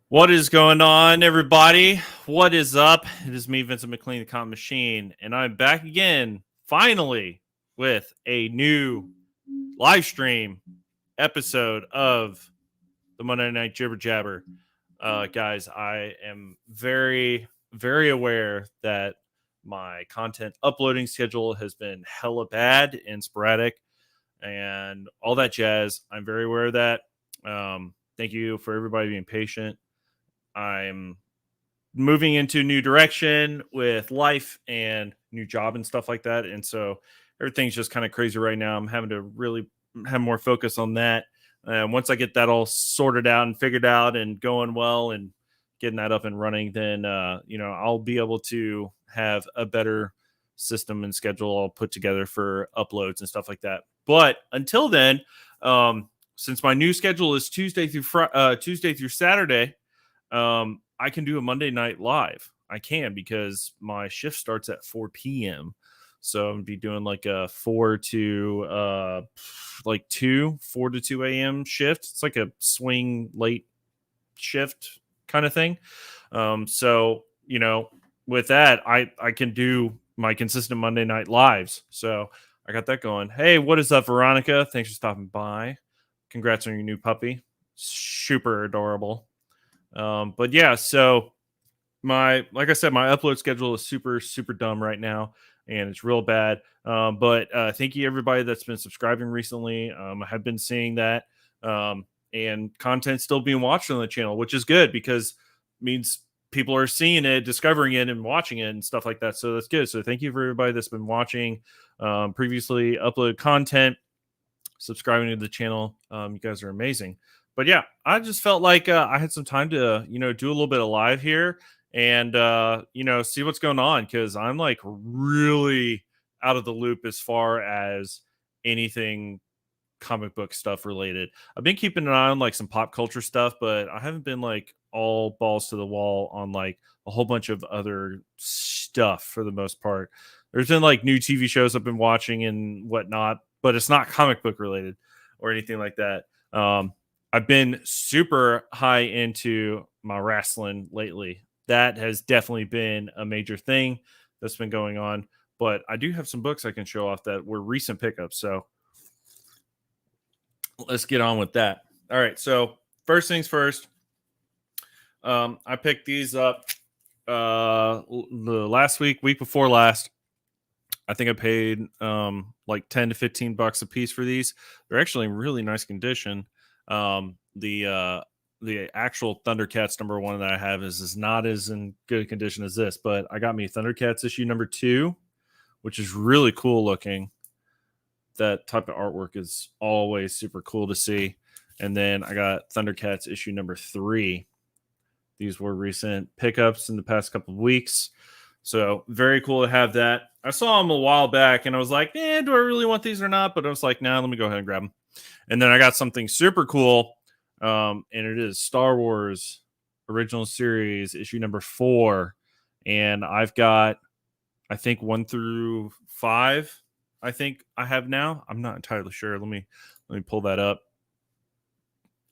What is going on, everybody? What is up? It is me, Vincent McLean, the Common Machine, and I'm back again, finally, with a new live stream episode of the Monday Night Jibber Jabber. Guys, I am very, very aware that my content uploading schedule has been hella bad and sporadic and all that jazz. I'm very aware of that. Thank you for everybody being patient. I'm moving into a new direction with life and new job and stuff like that. And so everything's just kind of crazy right now. I'm having to really have more focus on that. Once I get that all sorted out and figured out and going well and getting that up and running, then, I'll be able to have a better system and schedule all put together for uploads and stuff like that. But until then, since my new schedule is Tuesday through Saturday, I can do a Monday night live. I can because my shift starts at 4 p.m. So I'm gonna be doing like a 4 to 2 a.m. shift. It's like a swing late shift kind of thing. So with that, I can do my consistent Monday night lives. So I got that going. Hey, what is up, Veronica? Thanks for stopping by. Congrats on your new puppy. Super adorable. But yeah, so like I said, my upload schedule is super, super dumb right now, and it's real bad. But thank you everybody that's been subscribing recently. I have been seeing that, and content still being watched on the channel, which is good because it means people are seeing it, discovering it, and watching it and stuff like that. So that's good. So thank you for everybody that's been watching previously uploaded content, subscribing to the channel. You guys are amazing. But yeah, I just felt like I had some time to, do a little bit of live here and, see what's going on because I'm like really out of the loop as far as anything comic book stuff related. I've been keeping an eye on like some pop culture stuff, but I haven't been like all balls to the wall on like a whole bunch of other stuff for the most part. There's been like new TV shows I've been watching and whatnot, but it's not comic book related or anything like that. I've been super high into my wrestling lately. That has definitely been a major thing that's been going on. But I do have some books I can show off that were recent pickups. So let's get on with that. All right. So first things first, I picked these up the last week before last. I think I paid like 10 to 15 bucks a piece for these. They're actually in really nice condition. The actual Thundercats #1 that I have is not as in good condition as this, but I got me Thundercats issue #2, which is really cool looking. That type of artwork is always super cool to see. And then I got Thundercats issue #3. These were recent pickups in the past couple of weeks. So very cool to have that. I saw them a while back and I was like, do I really want these or not? But I was like, let me go ahead and grab them. And then I got something super cool. And it is Star Wars Original Series issue #4. And I've got, I think 1 through 5, I think I have now. I'm not entirely sure. Let me pull that up.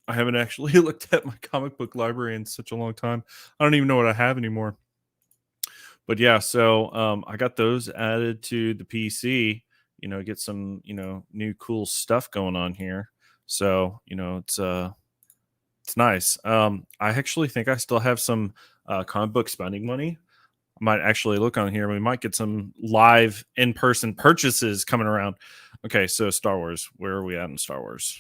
I haven't actually looked at my comic book library in such a long time. I don't even know what I have anymore. But yeah, so I got those added to the PC, get some, new cool stuff going on here. So, it's nice. I actually think I still have some comic book spending money. I might actually look on here. We might get some live in-person purchases coming around. Okay, so Star Wars. Where are we at in Star Wars?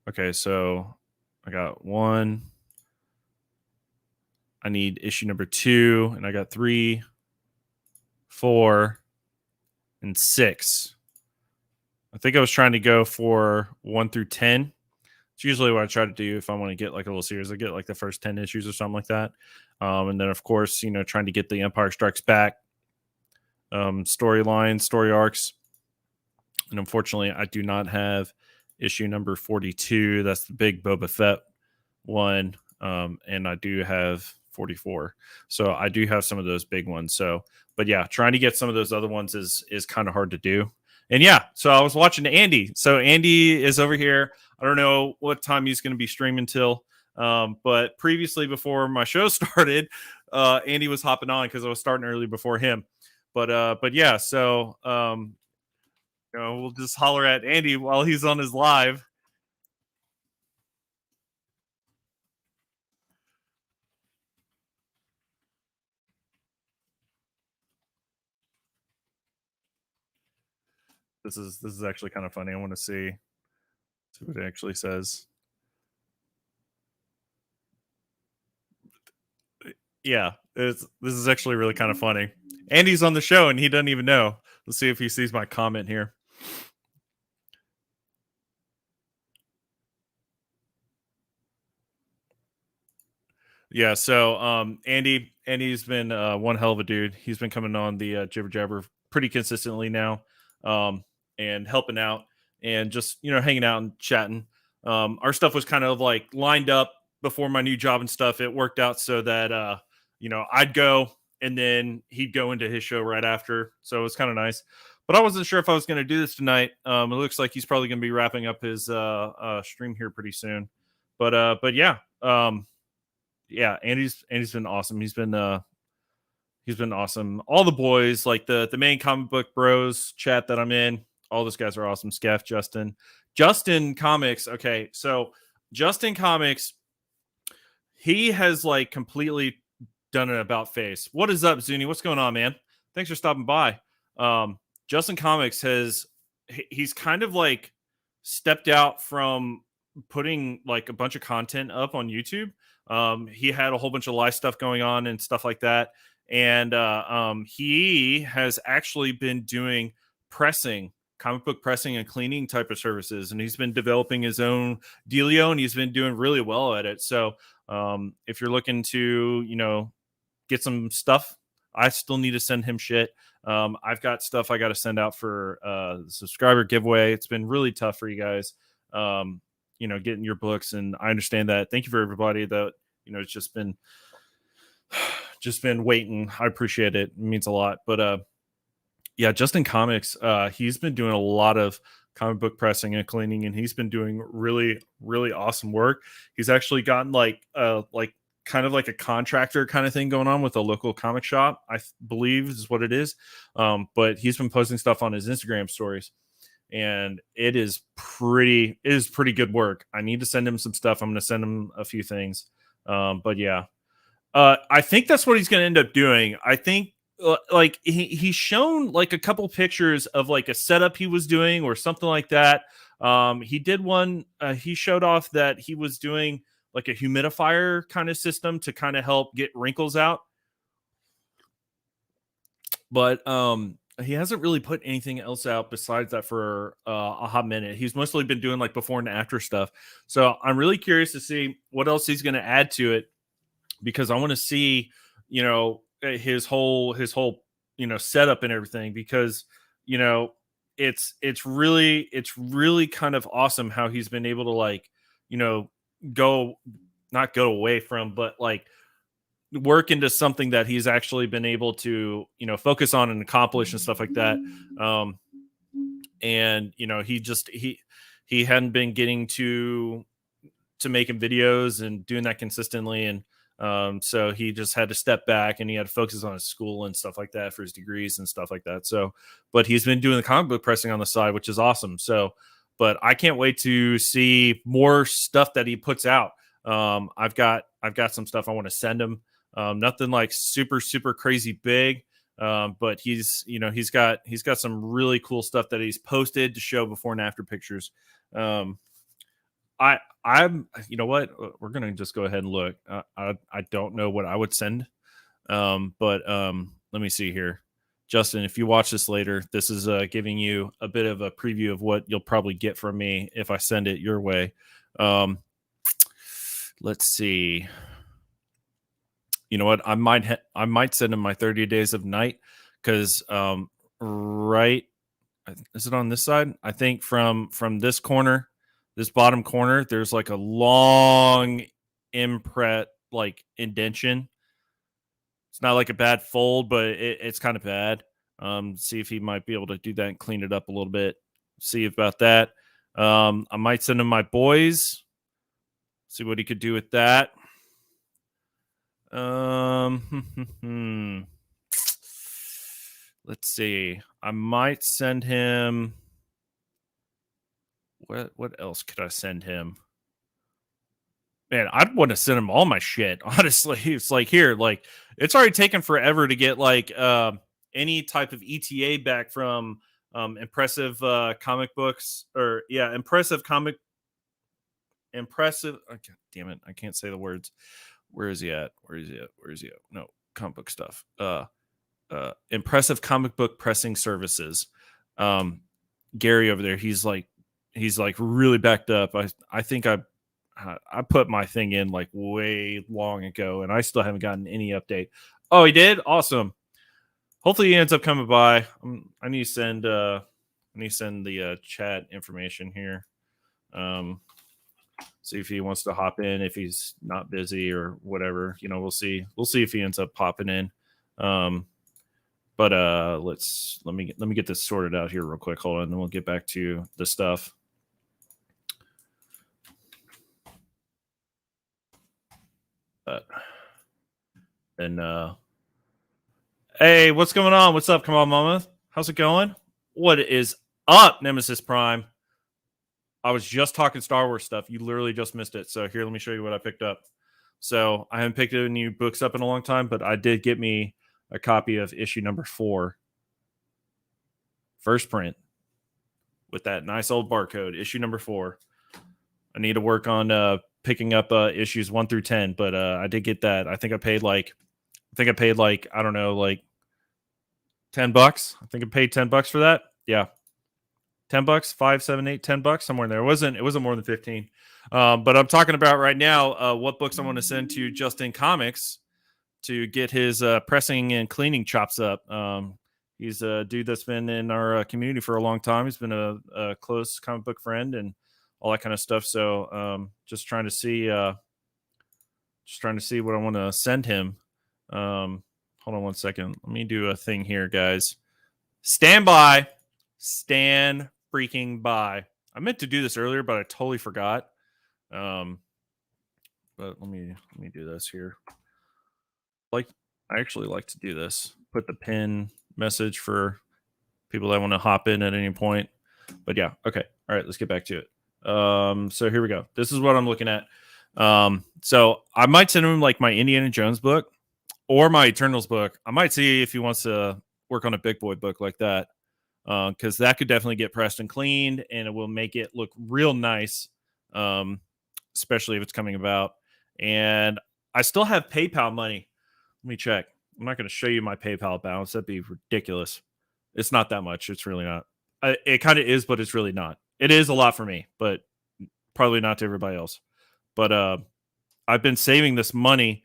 Okay, so I got 1. I need issue #2, and I got 3, 4, and 6. I think I was trying to go for 1 through 10. It's usually what I try to do if I want to get like a little series. I get like the first 10 issues or something like that. And then, of course, trying to get the Empire Strikes Back storyline, story arcs. And unfortunately, I do not have issue #42. That's the big Boba Fett one. And I do have 44. So I do have some of those big ones. So, but yeah, trying to get some of those other ones is kind of hard to do. And yeah, so I was watching Andy. So Andy is over here. I don't know what time he's going to be streaming till. But previously, before my show started, Andy was hopping on because I was starting early before him. But yeah, so we'll just holler at Andy while he's on his live. This is actually kind of funny. I want to see what it actually says. Yeah, this is actually really kind of funny. Andy's on the show and he doesn't even know. Let's see if he sees my comment here. Yeah, so Andy's been one hell of a dude. He's been coming on the Jibber Jabber pretty consistently now, and helping out and just hanging out and chatting. Our stuff was kind of like lined up before my new job and stuff. It worked out so that I'd go and then he'd go into his show right after. So it was kind of nice. But I wasn't sure if I was going to do this tonight. It looks like he's probably going to be wrapping up his stream here pretty soon. But yeah. Yeah, Andy's been awesome. He's been awesome. All the boys, like the main comic book bros chat that I'm in, all those guys are awesome. Scaff, Justin Comics. Okay, so Justin Comics, he has like completely done an about face. What is up, Zuni? What's going on, man? Thanks for stopping by. Justin Comics he's kind of like stepped out from putting like a bunch of content up on YouTube. He had a whole bunch of live stuff going on and stuff like that. And he has actually been doing comic book pressing and cleaning type of services. And he's been developing his own dealio and he's been doing really well at it. So if you're looking to, get some stuff, I still need to send him shit. I've got stuff I got to send out for the subscriber giveaway. It's been really tough for you guys. Getting your books, and I understand that. Thank you for everybody that it's just been waiting. I appreciate it. It means a lot. But yeah, Justin Comics, he's been doing a lot of comic book pressing and cleaning, and he's been doing really, really awesome work. He's actually gotten like kind of like a contractor kind of thing going on with a local comic shop, I believe is what it is. But he's been posting stuff on his Instagram stories. And it is pretty good work. I need to send him some stuff. I'm going to send him a few things. But yeah, I think that's what he's going to end up doing. I think like he's shown like a couple pictures of like a setup he was doing or something like that. He did one. He showed off that he was doing like a humidifier kind of system to kind of help get wrinkles out. But he hasn't really put anything else out besides that for a hot minute. He's mostly been doing like before and after stuff. So I'm really curious to see what else he's going to add to it, because I want to see, his whole setup and everything, because it's really kind of awesome how he's been able to like not go away from, but like work into something that he's actually been able to focus on and accomplish and stuff like that. And he hadn't been getting to making videos and doing that consistently, and so he just had to step back and he had to focus on his school and stuff like that for his degrees and stuff like that. So but he's been doing the comic book pressing on the side, which is awesome. So but I can't wait to see more stuff that he puts out. I've got some stuff I want to send him. Nothing like super crazy big, but he's got some really cool stuff that he's posted to show before and after pictures. I'm what, we're gonna just go ahead and look. I don't know what I would send, but let me see here. Justin, if you watch this later, this is giving you a bit of a preview of what you'll probably get from me if I send it your way. Let's see. You know what? I might send him my 30 Days of Night, because right, is it on this side? I think from this corner, this bottom corner, there's like a long imprint, like indentation. It's not like a bad fold, but it's kind of bad. See if he might be able to do that and clean it up a little bit. See about that. I might send him my boys. See what he could do with that. Let's see. I might send him. What else could I send him? Man, I'd want to send him all my shit. Honestly, it's like here, like it's already taken forever to get like any type of ETA back from impressive comic books or impressive. Oh, God damn it, I can't say the words. Where is he at? No, comic book stuff. Impressive comic book pressing services. Gary over there, he's like really backed up. I think I put my thing in like way long ago, and I still haven't gotten any update. Oh, he did? Awesome. Hopefully he ends up coming by. I need to send the chat information here. See if he wants to hop in, if he's not busy or whatever. We'll see. We'll see if he ends up popping in. But let me get this sorted out here real quick. Hold on, and then we'll get back to the stuff. Hey, what's going on? What's up? Come on, mama. How's it going? What is up, Nemesis Prime? I was just talking Star Wars stuff. You literally just missed it. So here, let me show you what I picked up. So I haven't picked any new books up in a long time, but I did get me a copy of issue number 4. First print. With that nice old barcode. Issue number 4. I need to work on picking up issues 1 through 10, but I did get that. I think I paid like, I don't know, like $10. I think I paid $10 for that. Yeah. $10, $5, $7, $8, $10, somewhere in there. It wasn't more than 15. But I'm talking about right now what books I want to send to Justin Comics to get his pressing and cleaning chops up. He's a dude that's been in our community for a long time. He's been a close comic book friend and all that kind of stuff. So just trying to see what I want to send him. Hold on one second. Let me do a thing here, guys. Stand by. Stand freaking by. I meant to do this earlier, but I totally forgot. But let me do this here. I actually like to do this. Put the pin message for people that want to hop in at any point. But yeah, okay. All right, let's get back to it. So here we go. This is what I'm looking at. So I might send him like my Indiana Jones book or my Eternals book. I might see if he wants to work on a big boy book like that. Because that could definitely get pressed and cleaned, and it will make it look real nice, especially if it's coming about. And I still have PayPal money. Let me check. I'm not going to show you my PayPal balance. That'd be ridiculous. It's not that much. It's really not. It kind of is, but it's really not. It is a lot for me, but probably not to everybody else. But I've been saving this money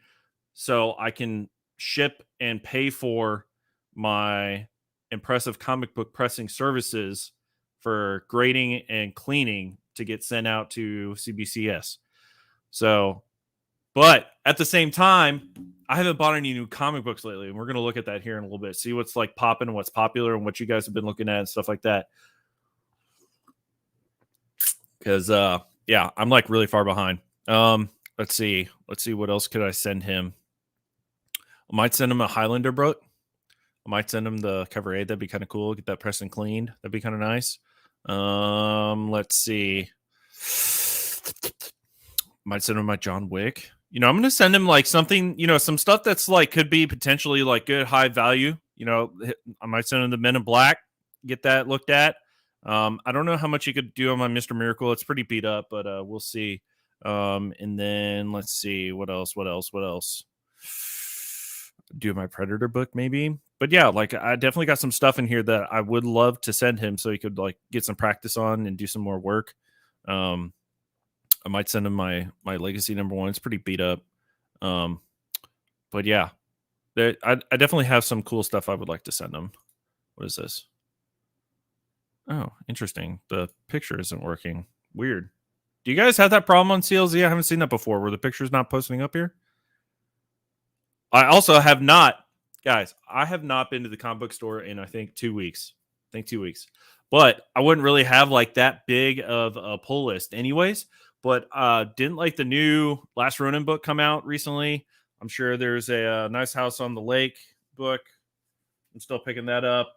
so I can ship and pay for my impressive comic book pressing services for grading and cleaning to get sent out to CBCS. So, but at the same time, I haven't bought any new comic books lately, and we're going to look at that here in a little bit, see what's like popping and what's popular and what you guys have been looking at and stuff like that. Because yeah, I'm like really far behind. Let's see what else could I send him. I might send him a Highlander book. I might send him the cover 8. That'd be kind of cool. Get that pressed and cleaned. That'd be kind of nice. Let's see. Might send him my John Wick. I'm going to send him like something, some stuff that's like could be potentially like good high value. I might send him the Men in Black. Get that looked at. I don't know how much you could do on my Mr. Miracle. It's pretty beat up, but we'll see. And then let's see what else. Do my Predator book maybe. But yeah, like I definitely got some stuff in here that I would love to send him so he could like get some practice on and do some more work. I might send him my Legacy #1. It's pretty beat up. But yeah, I definitely have some cool stuff I would like to send him. What is this? Oh, interesting. The picture isn't working. Weird. Do you guys have that problem on CLZ? I haven't seen that before where the picture's not posting up here. I also have not guys, I have not been to the comic book store in I think 2 weeks. But I wouldn't really have like that big of a pull list anyways. But didn't like the new Last Ronin book come out recently? I'm sure there's a Nice House on the Lake book. I'm still picking that up.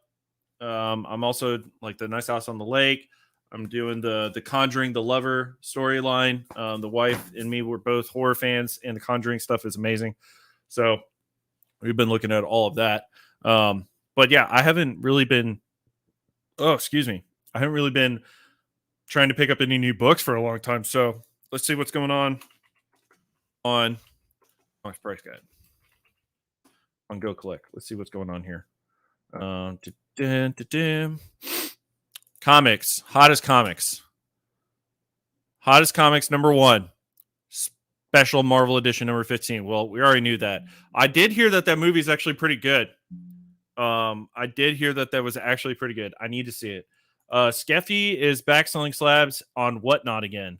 I'm also like the Nice House on the Lake. I'm doing the Conjuring the Lover storyline. The wife and me were both horror fans, and the Conjuring stuff is amazing. So we've been looking at all of that. But yeah, I haven't really been. Oh, excuse me. I haven't really been trying to pick up any new books for a long time. So let's see what's going on Comics Price Guide on Go Click. Let's see what's going on here. Comics, hottest comics number 1, special Marvel edition number 15. Well, we already knew that. I did hear that movie is actually pretty good. I did hear that was actually pretty good. I need to see it. Skeffy is back selling slabs on Whatnot again.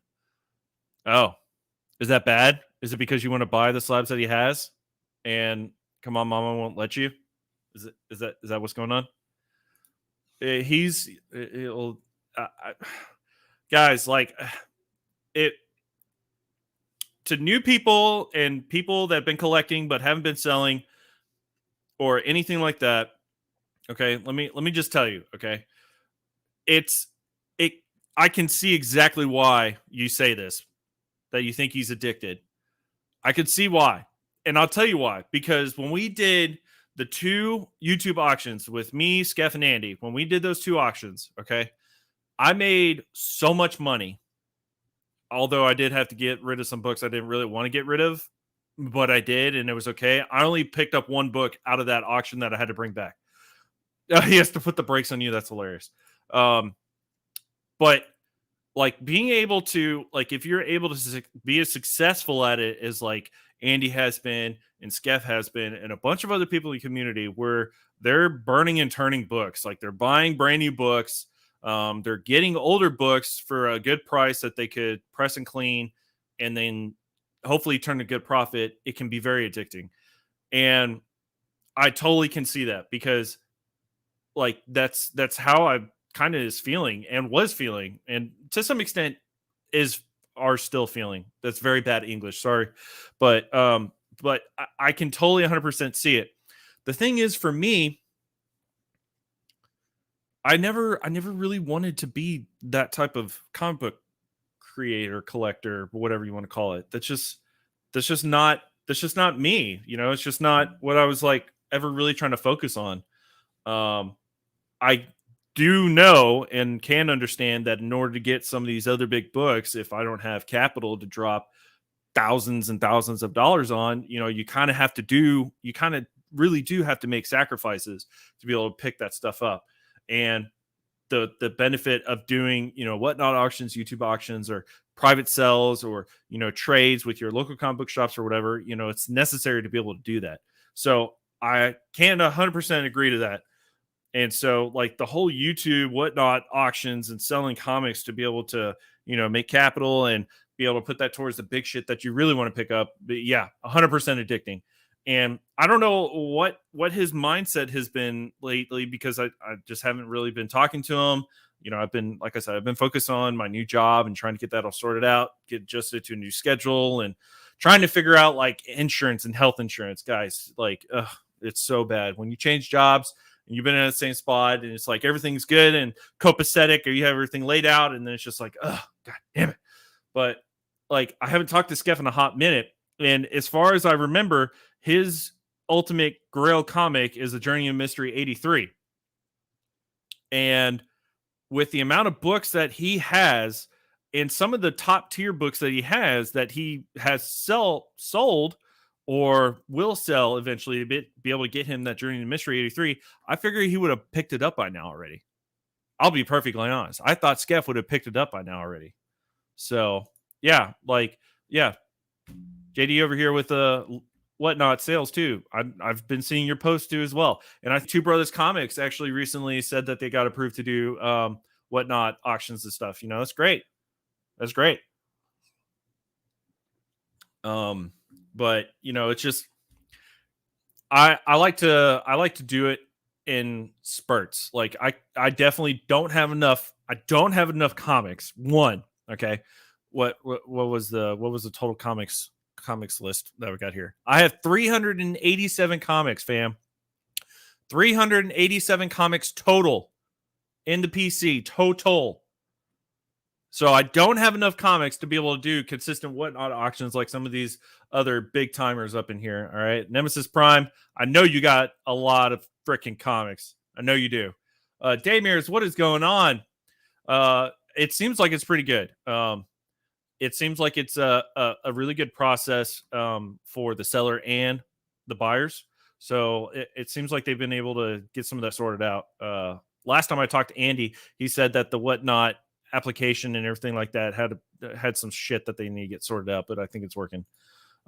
Oh, is that bad? Is it because you want to buy the slabs that he has and Come On Mama won't let you? Is that what's going on? Guys, like it to new people and people that have been collecting but haven't been selling or anything like that. Okay, let me just tell you. Okay, I can see exactly why you say this, that you think he's addicted. I could see why, and I'll tell you why. Because when we did the 2 YouTube auctions with me, Skeff, and Andy, when we did those 2 auctions, okay, I made so much money. Although I did have to get rid of some books I didn't really want to get rid of, but I did, and it was okay. I only picked up 1 book out of that auction that I had to bring back. He has to put the brakes on you. That's hilarious. But like being able to, like, if you're able to be as successful at it as like Andy has been and Skeff has been and a bunch of other people in the community, where they're burning and turning books, like they're buying brand new books, they're getting older books for a good price that they could press and clean and then hopefully turn a good profit. It can be very addicting, and I totally can see that, because like that's how I kind of is feeling and was feeling, and to some extent are still feeling. That's very bad English, sorry, but I can totally 100% see it. The thing is, for me, I never really wanted to be that type of comic book creator, collector, whatever you want to call it. That's just not me. It's just not what I was like ever really trying to focus on. I do know and can understand that in order to get some of these other big books, if I don't have capital to drop thousands and thousands of dollars on, you kind of really do have to make sacrifices to be able to pick that stuff up. And the benefit of doing, Whatnot auctions, YouTube auctions, or private sales, or, trades with your local comic book shops or whatever, it's necessary to be able to do that. So I can 100% agree to that. And so, like, the whole YouTube Whatnot auctions and selling comics to be able to, make capital and be able to put that towards the big shit that you really want to pick up. But yeah, 100% addicting. And I don't know what his mindset has been lately, because I just haven't really been talking to him. I've been, like I said, I've been focused on my new job and trying to get that all sorted out, get adjusted to a new schedule, and trying to figure out like insurance and health insurance, guys. Like, it's so bad when you change jobs and you've been in the same spot and it's like everything's good and copacetic, or you have everything laid out, and then it's just like, oh, God damn it. But like, I haven't talked to Skeff in a hot minute. And as far as I remember, his ultimate grail comic is The Journey of Mystery 83. And with the amount of books that he has, and some of the top tier books that he has sold or will sell eventually to be able to get him that Journey to Mystery 83, I figure he would have picked it up by now already. I'll be perfectly honest. I thought Skeff would have picked it up by now already. So yeah, JD over here with Whatnot sales too. I've been seeing your posts too as well. And I think Two Brothers Comics actually recently said that they got approved to do Whatnot auctions and stuff. That's great. That's great. But it's just, I like to do it in spurts. Like I definitely don't have enough. I don't have enough comics. One, okay. What was the total comics list that we got here? I have 387 comics, fam. 387 comics total in the PC total. So I don't have enough comics to be able to do consistent whatnot auctions like some of these other big timers up in here. All right, Nemesis Prime. I know you got a lot of freaking comics. I know you do. Daymir's, what is going on? It seems like it's pretty good. It seems like it's a really good process for the seller and the buyers. So it seems like they've been able to get some of that sorted out. Last time I talked to Andy, he said that the whatnot application and everything like that had some shit that they need to get sorted out, but I think it's working.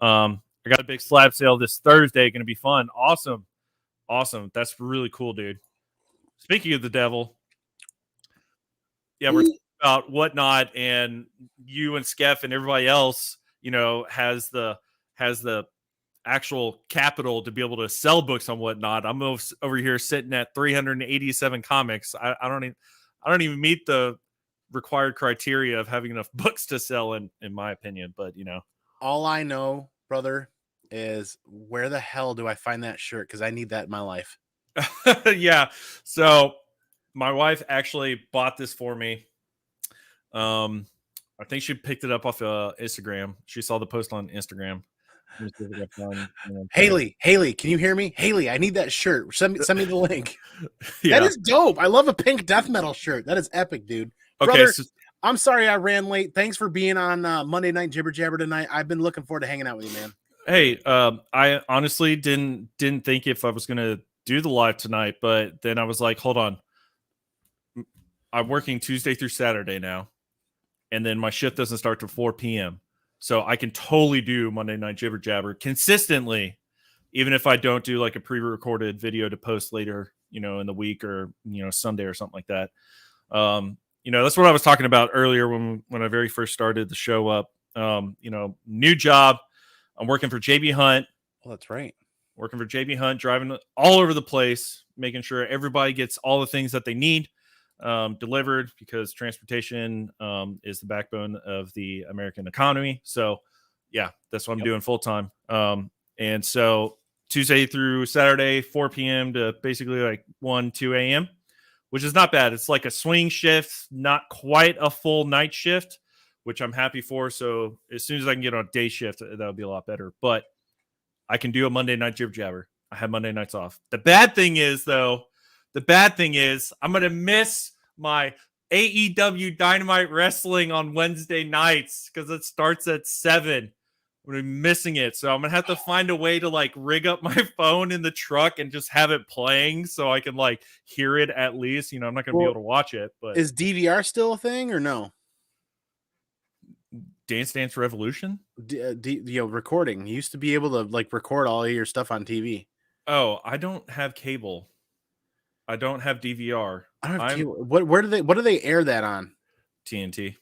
I got a big slab sale this Thursday. Going to be fun. Awesome. That's really cool, dude. Speaking of the devil, yeah, we're talking about whatnot, and you and Skeff and everybody else, has the actual capital to be able to sell books on whatnot. I'm over here sitting at 387 comics. I don't even meet the required criteria of having enough books to sell in my opinion, but all I know, brother, is where the hell do I find that shirt? Because I need that in my life. Yeah. So my wife actually bought this for me. I think she picked it up off Instagram. She saw the post on Instagram. Haley, can you hear me? Haley, I need that shirt. Send me the link. Yeah. That is dope. I love a pink death metal shirt. That is epic, dude. Okay, Brother, I'm sorry I ran late. Thanks for being on Monday Night Jibber Jabber tonight. I've been looking forward to hanging out with you, man. Hey, I honestly didn't think if I was gonna do the live tonight, but then I was like, hold on. I'm working Tuesday through Saturday now, and then my shift doesn't start till 4 p.m. So I can totally do Monday Night Jibber Jabber consistently, even if I don't do like a pre-recorded video to post later, in the week or Sunday or something like that. That's what I was talking about earlier when I very first started the show up. New job. I'm working for JB Hunt. Well, that's right. Working for JB Hunt, driving all over the place, making sure everybody gets all the things that they need delivered, because transportation is the backbone of the American economy. So, yeah, that's what I'm doing full time. And so Tuesday through Saturday, 4 p.m. to basically like 1, 2 a.m., which is not bad. It's like a swing shift, not quite a full night shift, which I'm happy for. So as soon as I can get on a day shift, that would be a lot better. But I can do a Monday night jib jabber. I have Monday nights off. The bad thing is I'm going to miss my AEW Dynamite Wrestling on Wednesday nights because it starts at 7. I'm gonna be missing it, so I'm gonna have to find a way to like rig up my phone in the truck and just have it playing so I can like hear it at least. I'm not gonna be able to watch it. But is DVR still a thing or no? Dance Dance Revolution? Recording. You used to be able to like record all of your stuff on TV. Oh, I don't have cable. I don't have DVR. I don't have cable. What do they air that on? TNT.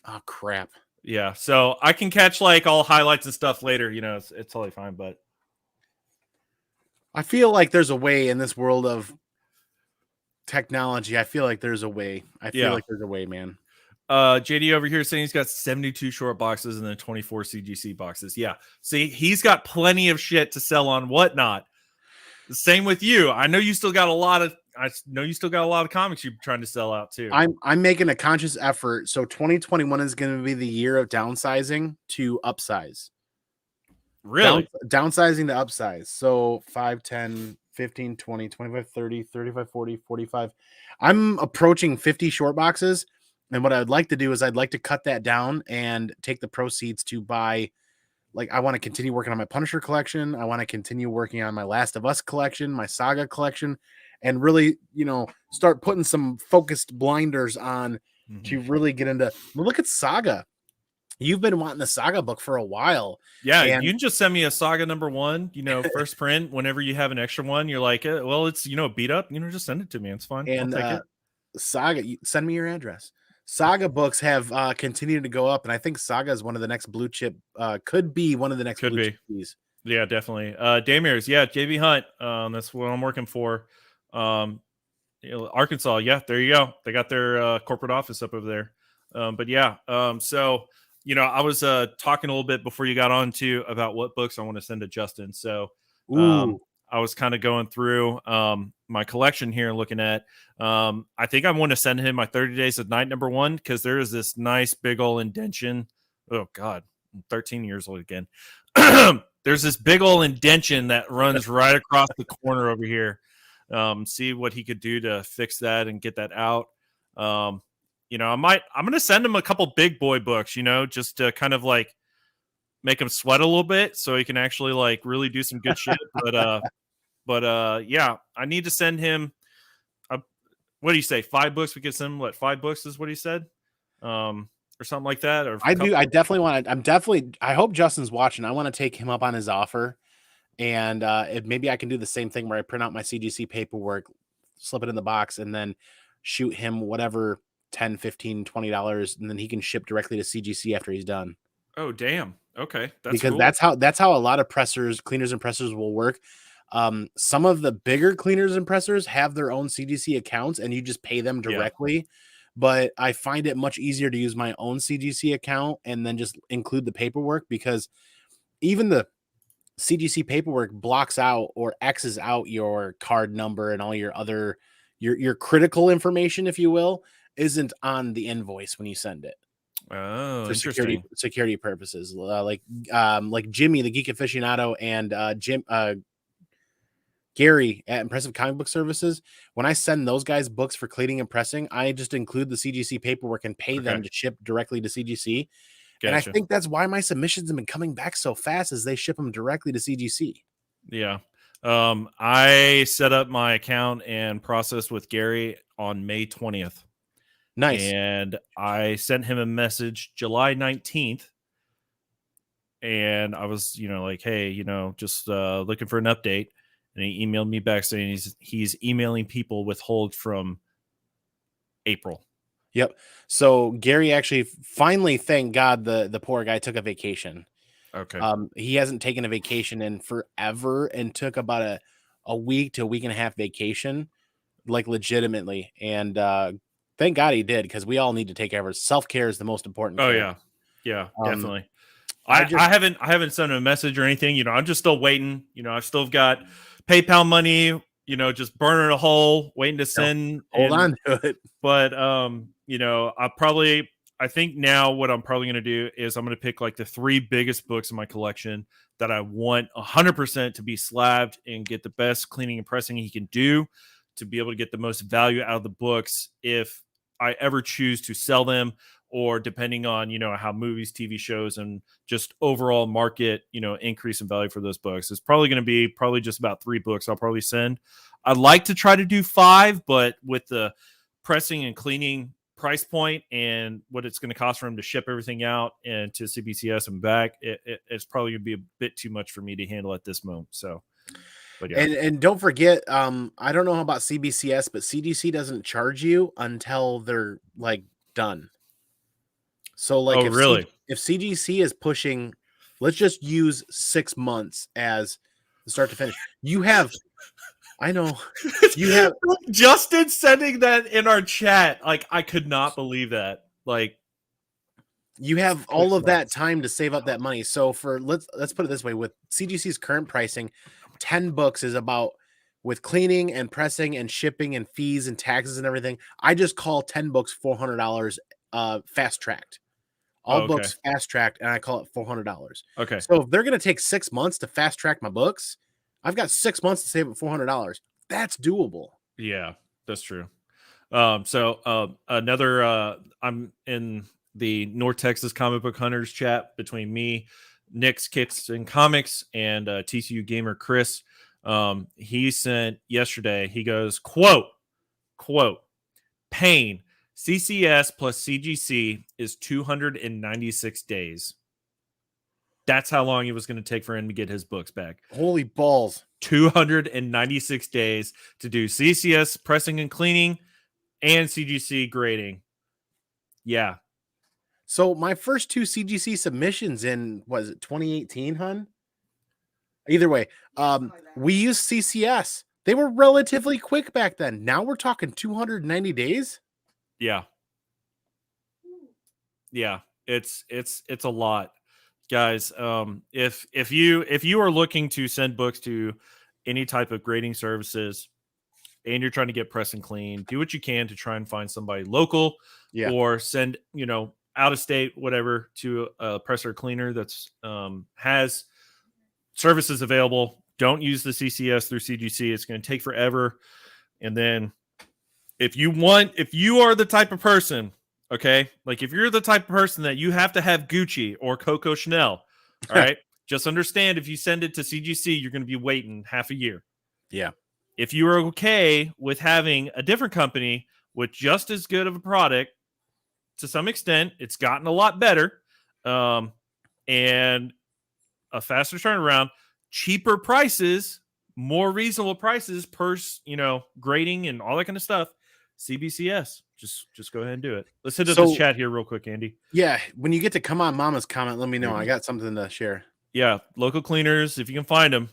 Oh crap. Yeah, so I can catch like all highlights and stuff later. It's totally fine. But I feel like there's a way in this world of technology. I feel like there's a way. Man. JD over here saying he's got 72 short boxes and then 24 CGC boxes. Yeah, see, he's got plenty of shit to sell on whatnot. The same with you. I know you still got a lot of comics you're trying to sell out too. I'm making a conscious effort. So 2021 is going to be the year of downsizing to upsize. Really? Downsizing to upsize. So 5, 10, 15, 20, 25, 30, 35, 40, 45. I'm approaching 50 short boxes. And what I'd like to do is I'd like to cut that down and take the proceeds to buy. Like, I want to continue working on my Punisher collection. I want to continue working on my Last of Us collection, my Saga collection, and really, start putting some focused blinders on to really get into. Well, look at Saga. You've been wanting the Saga book for a while. Yeah, you can just send me a Saga #1, first print. Whenever you have an extra one, you're like, well, it's beat up. Just send it to me. It's fine. And I'll take it. Saga, send me your address. Saga books have continued to go up, and I think Saga is one of the next blue chip. Could be one of the next blue chips. Yeah, definitely. Damir's, yeah, JB Hunt. That's what I'm working for. Um, Arkansas. Yeah, there you go. They got their corporate office up over there. But yeah, so I was talking a little bit before you got on to about what books I want to send to Justin. So Ooh, I was kind of going through my collection here and looking at. I think I want to send him my 30 Days of Night #1 because there is this nice big old indention. Oh God, I'm 13 years old again. There's this big old indention that runs right across the corner over here. See what he could do to fix that and get that out. I'm going to send him a couple big boy books, just to kind of like make him sweat a little bit so he can actually like really do some good shit. But yeah, I need to send him what do you say? 5 books? We could send him 5 books is what he said. Or something like that. Or a I do. couple. I definitely want to. I hope Justin's watching. I want to take him up on his offer, and maybe I can do the same thing where I print out my CGC paperwork, slip it in the box, and then shoot him whatever 10, 15, $20, and then he can ship directly to CGC after he's done. Oh damn. Okay. That's Because cool. that's how a lot of cleaners and pressers will work. Some of the bigger cleaners and pressers have their own CGC accounts and you just pay them directly. Yeah. But I find it much easier to use my own CGC account and then just include the paperwork, because even the CGC paperwork blocks out or X's out your card number and all your other your critical information, if you will, isn't on the invoice when you send it. Oh, For interesting. security purposes, like Jimmy, the Geek Aficionado, and Gary at Impressive Comic Book Services. When I send those guys books for cleaning and pressing, I just include the CGC paperwork and pay them to ship directly to CGC. Gotcha. And I think that's why my submissions have been coming back so fast, as they ship them directly to CGC. Yeah. I set up my account and processed with Gary on May 20th. Nice. And I sent him a message July 19th. And I was, like, hey, just looking for an update. And he emailed me back saying he's emailing people withhold from April. Yep. So Gary actually finally, thank God, the poor guy took a vacation. Okay. He hasn't taken a vacation in forever and took about a week to a week and a half vacation, like legitimately. And thank God he did, because we all need to take care of ourselves. Self-care is the most important care. Yeah. Yeah, definitely. I haven't sent him a message or anything. I'm just still waiting. I've still got PayPal money, just burning a hole, waiting to send. Hold on to it. But I think now what I'm probably going to do is I'm going to pick like the 3 biggest books in my collection that I want 100% to be slabbed and get the best cleaning and pressing he can do to be able to get the most value out of the books if I ever choose to sell them, or depending on, how movies, TV shows, and just overall market, increase in value for those books. It's probably going to be just about 3 books I'll probably send. I'd like to try to do 5, but with the pressing and cleaning price point and what it's going to cost for him to ship everything out and to CBCS and back, it's probably going to be a bit too much for me to handle at this moment. So, but yeah. And don't forget, I don't know about CBCS, but CDC doesn't charge you until they're like done. So like, if CGC is pushing, let's just use 6 months as the start to finish. I know you have Justin sending that in our chat. Like, I could not believe that. Like, you have all of that time to save up that money. So let's put it this way: with CGC's current pricing, 10 books is about, with cleaning and pressing and shipping and fees and taxes and everything, I just call 10 books $400 fast tracked. All books fast tracked, and I call it $400. Okay. So if they're going to take 6 months to fast track my books, I've got 6 months to save up $400. That's doable. Yeah, that's true. So another, I'm in the North Texas Comic Book Hunters chat between me, Nick's Kicks and Comics, and TCU gamer Chris. He sent yesterday, he goes, quote, pain, CCS plus CGC is 296 days. That's how long it was going to take for him to get his books back. Holy balls. 296 days to do CCS pressing and cleaning and CGC grading. Yeah. So my first 2 CGC submissions in, was it 2018, hun? Either way, we used CCS. They were relatively quick back then. Now we're talking 290 days. Yeah. Yeah. It's a lot, guys. If you are looking to send books to any type of grading services and you're trying to get press and clean, do what you can to try and find somebody local Yeah. or send, out of state, whatever, to a presser cleaner that's has services available. Don't use the CCS through CGC. It's going to take forever. And then if you are the type of person, okay, like if you're the type of person that you have to have Gucci or Coco Chanel, all right, just understand if you send it to CGC, you're going to be waiting half a year. Yeah. If you are okay with having a different company with just as good of a product, to some extent, it's gotten a lot better, and a faster turnaround, cheaper prices, more reasonable prices per, grading and all that kind of stuff. CBCS, just go ahead and do it. Let's hit up this chat here real quick, Andy. Yeah, when you get to Come On Mama's comment, let me know. Mm-hmm. I got something to share. Yeah, local cleaners, if you can find them.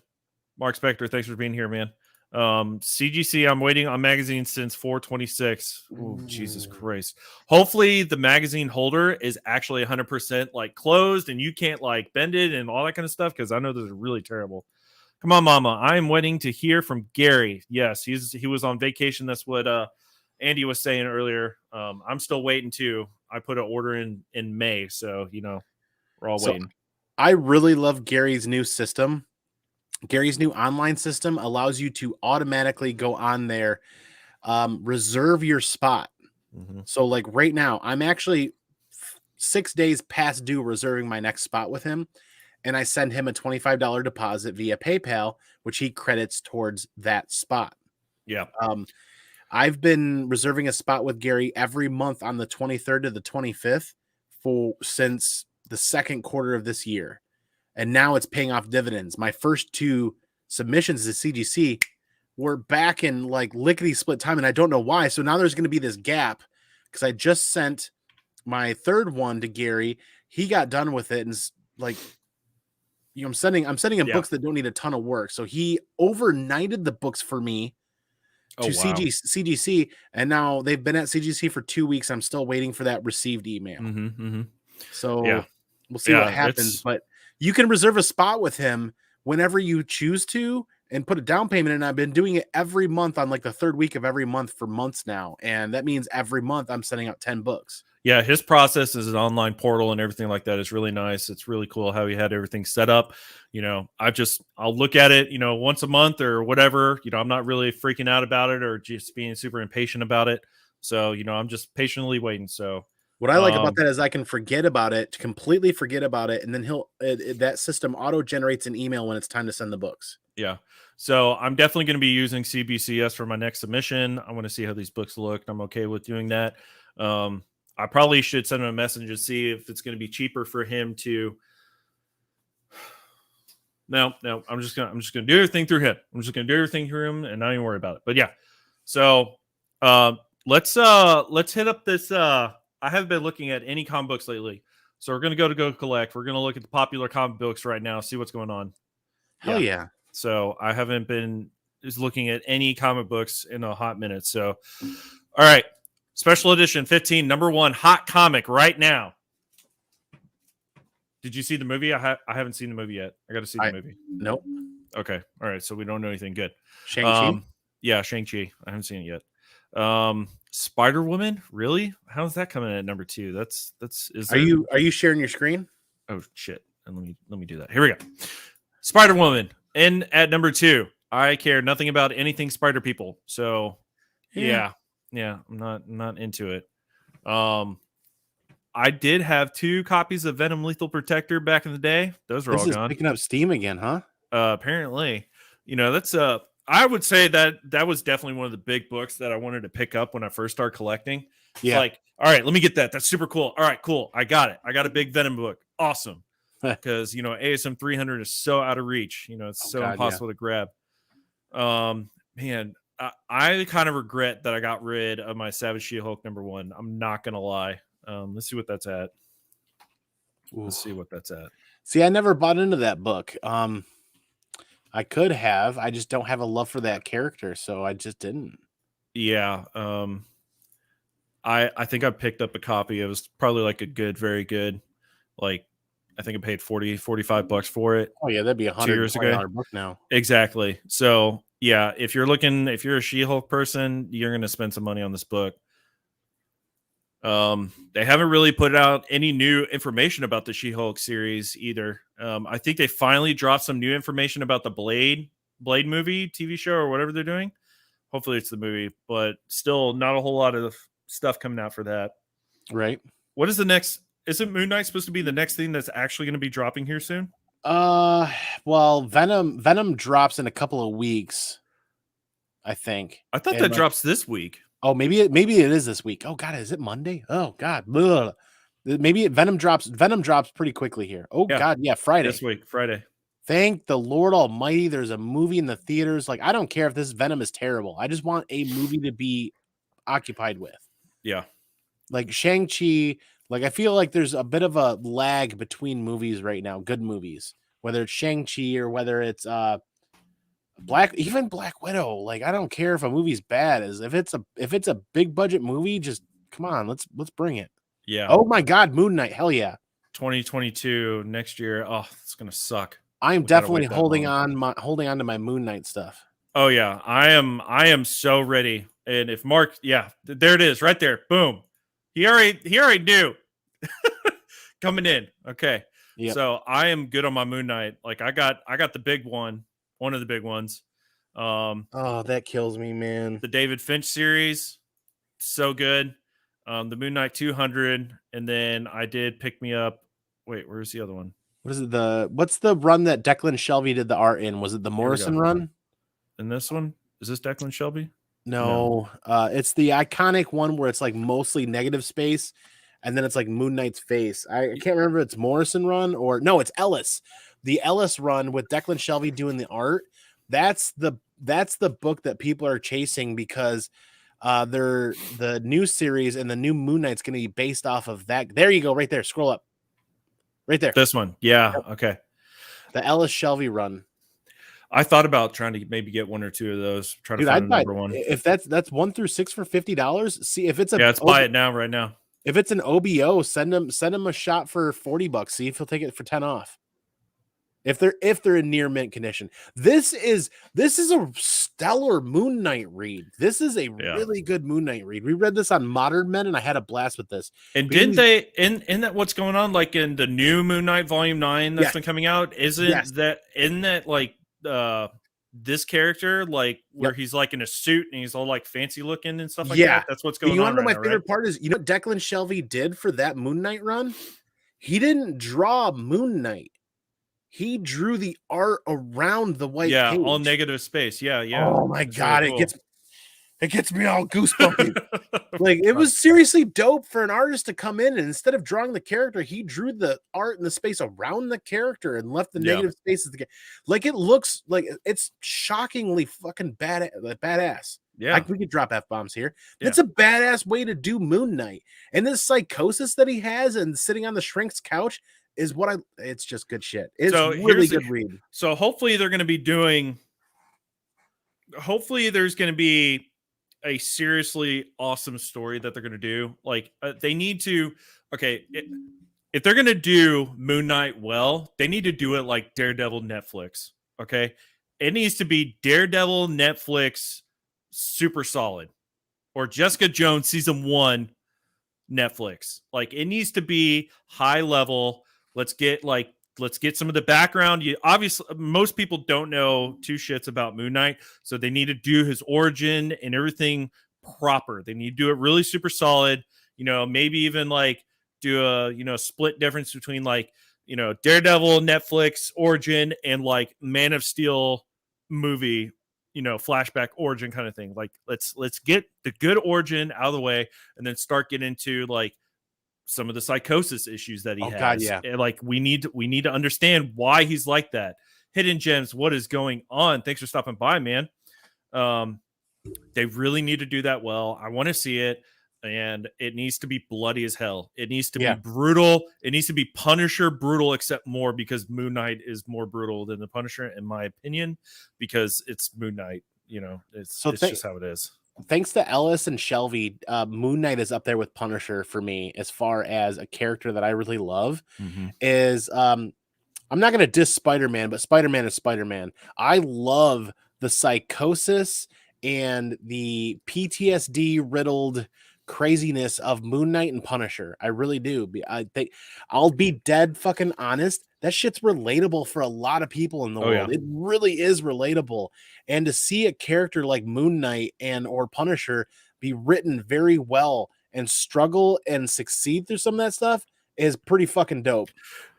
Mark Spector, thanks for being here, man. CGC, I'm waiting on magazines since 426. Oh, Jesus Christ. Hopefully the magazine holder is actually 100% like closed and you can't like bend it and all that kind of stuff, because I know those are really terrible. Come on, Mama. I am waiting to hear from Gary. Yes, he was on vacation. That's what Andy was saying earlier. I'm still waiting too. I put an order in May, so we're all waiting. I really love Gary's new system. Gary's new online system allows you to automatically go on there, reserve your spot. Mm-hmm. So like right now, I'm actually 6 days past due reserving my next spot with him. And I send him a $25 deposit via PayPal, which he credits towards that spot. Yeah. I've been reserving a spot with Gary every month on the 23rd to the 25th since the second quarter of this year. And now it's paying off dividends. My first 2 submissions to CGC were back in like lickety split time, and I don't know why. So now there's going to be this gap because I just sent my third one to Gary. He got done with it, and like, I'm sending him books that don't need a ton of work. So he overnighted the books for me to CGC, and now they've been at CGC for 2 weeks. I'm still waiting for that received email. Mm-hmm, mm-hmm. So we'll see what happens, but you can reserve a spot with him whenever you choose to and put a down payment. And I've been doing it every month on like the third week of every month for months now. And that means every month I'm sending out 10 books. Yeah. His process is an online portal and everything like that. It's really nice. It's really cool how he had everything set up. I'll look at it, once a month or whatever. I'm not really freaking out about it or just being super impatient about it. So, I'm just patiently waiting. So, what I like about that is I can completely forget about it. And then that system auto generates an email when it's time to send the books. Yeah. So I'm definitely going to be using CBCS for my next submission. I want to see how these books look. I'm okay with doing that. I probably should send him a message and see if it's going to be cheaper for him to. No, I'm just going to do everything through him. I'm just going to do everything through him and not even worry about it. But yeah. So let's hit up this. I haven't been looking at any comic books lately. So we're going to go collect. We're going to look at the popular comic books right now, see what's going on. Hell yeah. So I haven't been looking at any comic books in a hot minute. So, all right. Special edition 15, number 1 hot comic right now. Did you see the movie? I haven't seen the movie yet. I got to see the movie. Nope. Okay. All right. So we don't know anything good. Shang-Chi? Yeah, Shang-Chi. I haven't seen it yet. Spider-Woman? Really? How's that coming in at number 2? Are you sharing your screen? Oh shit. And let me do that. Here we go. Spider-Woman in at number 2. I care nothing about anything spider people. So yeah, I'm not into it. I did have 2 copies of Venom Lethal Protector back in the day. Those are all gone. Picking up steam again, huh? Apparently, that's I would say that was definitely one of the big books that I wanted to pick up when I first started collecting. Yeah. Like, all right, let me get that. That's super cool. All right, cool. I got it. I got a big Venom book. Awesome. Because ASM 300 is so out of reach. It's impossible to grab. Man, I kind of regret that I got rid of my Savage She-Hulk number 1. I'm not gonna lie. Let's see what that's at. Let's see what that's at. See, I never bought into that book. I could have. I just don't have a love for that character, so I just didn't. Yeah. I think I picked up a copy. It was probably like a good, very good. Like I think I paid 45 bucks for it Oh yeah, that'd be a 2 years ago. $120 book now. Exactly. So yeah, if you're a She-Hulk person, you're gonna spend some money on this book. They haven't really put out any new information about the She-Hulk series either. I think they finally dropped some new information about the Blade movie, TV show, or whatever they're doing. Hopefully it's the movie, but still not a whole lot of stuff coming out for that. Right. What is the next? Isn't Moon Knight supposed to be the next thing that's actually going to be dropping here soon? Well, Venom drops in a couple of weeks, I think. I thought And that drops this week. oh, maybe it is this week. Oh God, is it Monday? Oh God. Ugh. Maybe Venom drops pretty quickly here. Oh Yeah. God, yeah, Friday. This week, Friday. Thank the Lord Almighty. There's a movie in the theaters. Like, I don't care if this Venom is terrible. I just want a movie to be occupied with. Yeah. Like Shang-Chi, like I feel like there's a bit of a lag between movies right now, good movies, whether it's Shang-Chi or whether it's Black Widow. Like, I don't care if a movie's bad, as if it's a big budget movie, just come on, let's bring it. Yeah. Oh my God, Moon Knight, hell yeah. 2022 next year. Oh, it's gonna suck. I'm We gotta definitely wait that holding long. on to my Moon Knight stuff. Oh yeah, I am so ready. And if Mark, yeah, there it is, right there. Boom. He already knew. Coming in. Okay. Yep. So I am good on my Moon Knight. Like I got the big one of the big ones. Oh, that kills me, man. The David Finch series, so good. The Moon Knight 200, and then I did pick me up. Wait, where's the other one? What is it? What's the run that Declan Shelby did the art in? Was it the Morrison run? And this one? Is this Declan Shelby? No. It's the iconic one where it's like mostly negative space, and then it's like Moon Knight's face. I can't remember if it's Morrison run or no, it's Ellis. The Ellis run with Declan Shelby doing the art. That's the book that people are chasing because they're the new series and the new Moon Knight's going to be based off of that. There you go, right there. Scroll up. Right there. This one. Yeah. Yep. Okay. The Ellis Shelby run. I thought about trying to maybe get one or two of those. Try to find a number one. If that's 1 through 6 for $50. See if it's a let's buy it now, right now. If it's an OBO, send him a shot for $40. See if he'll take it for 10 off. If they're in near mint condition. This is a stellar Moon Knight read. This is a really good Moon Knight read. We read this on Modern Men, and I had a blast with this. And didn't they in that what's going on, like in the new Moon Knight Volume 9 that's been coming out? Isn't that like this character, like where he's like in a suit and he's all like fancy looking and stuff like that? That's what's going on. You want to know my favorite part is, you know what Declan Shelby did for that Moon Knight run? He didn't draw Moon Knight. He drew the art around the white page. All negative space. Yeah. Oh my God, really cool. It gets me all goosebumpy. Like, it was seriously dope for an artist to come in and instead of drawing the character, he drew the art and the space around the character and left the negative spaces. Like, it looks like it's shockingly fucking badass. Yeah, we could drop F-bombs here. It's a badass way to do Moon Knight. And this psychosis that he has and sitting on the shrink's couch is it's just good shit. It's really good read. So hopefully there's going to be a seriously awesome story that they're going to do. Like they need to, if they're going to do Moon Knight well, they need to do it like Daredevil Netflix. Okay. It needs to be Daredevil Netflix super solid, or Jessica Jones season 1 Netflix. Like it needs to be high level. Let's get some of the background. Obviously, most people don't know two shits about Moon Knight, so they need to do his origin and everything proper. They need to do it really super solid. Maybe even like do a split difference between like Daredevil Netflix origin and like Man of Steel movie, flashback origin kind of thing. Like let's get the good origin out of the way and then start getting into like some of the psychosis issues that he has. God, yeah. And like we need to understand why he's like that. Hidden Gems, what is going on? Thanks for stopping by, man. They really need to do that well. I want to see it. and it needs to be bloody as hell. It needs to be Yeah. brutal. It needs to be Punisher brutal, except more because Moon Knight is more brutal than the Punisher, in my opinion, because it's Moon Knight. You know, it's So just how it is. thanks to Ellis and Shelby, Moon Knight is up there with Punisher for me as far as a character that I really love. Mm-hmm. Is I'm not going to diss Spider-Man, but Spider-Man is Spider-Man. I love the psychosis and the PTSD riddled craziness of Moon Knight and Punisher. I really do. I think I'll be dead fucking honest. That shit's relatable for a lot of people in the Oh, world. yeah. It really is relatable. And to see a character like Moon Knight and or Punisher be written very well and struggle and succeed through some of that stuff is pretty fucking dope.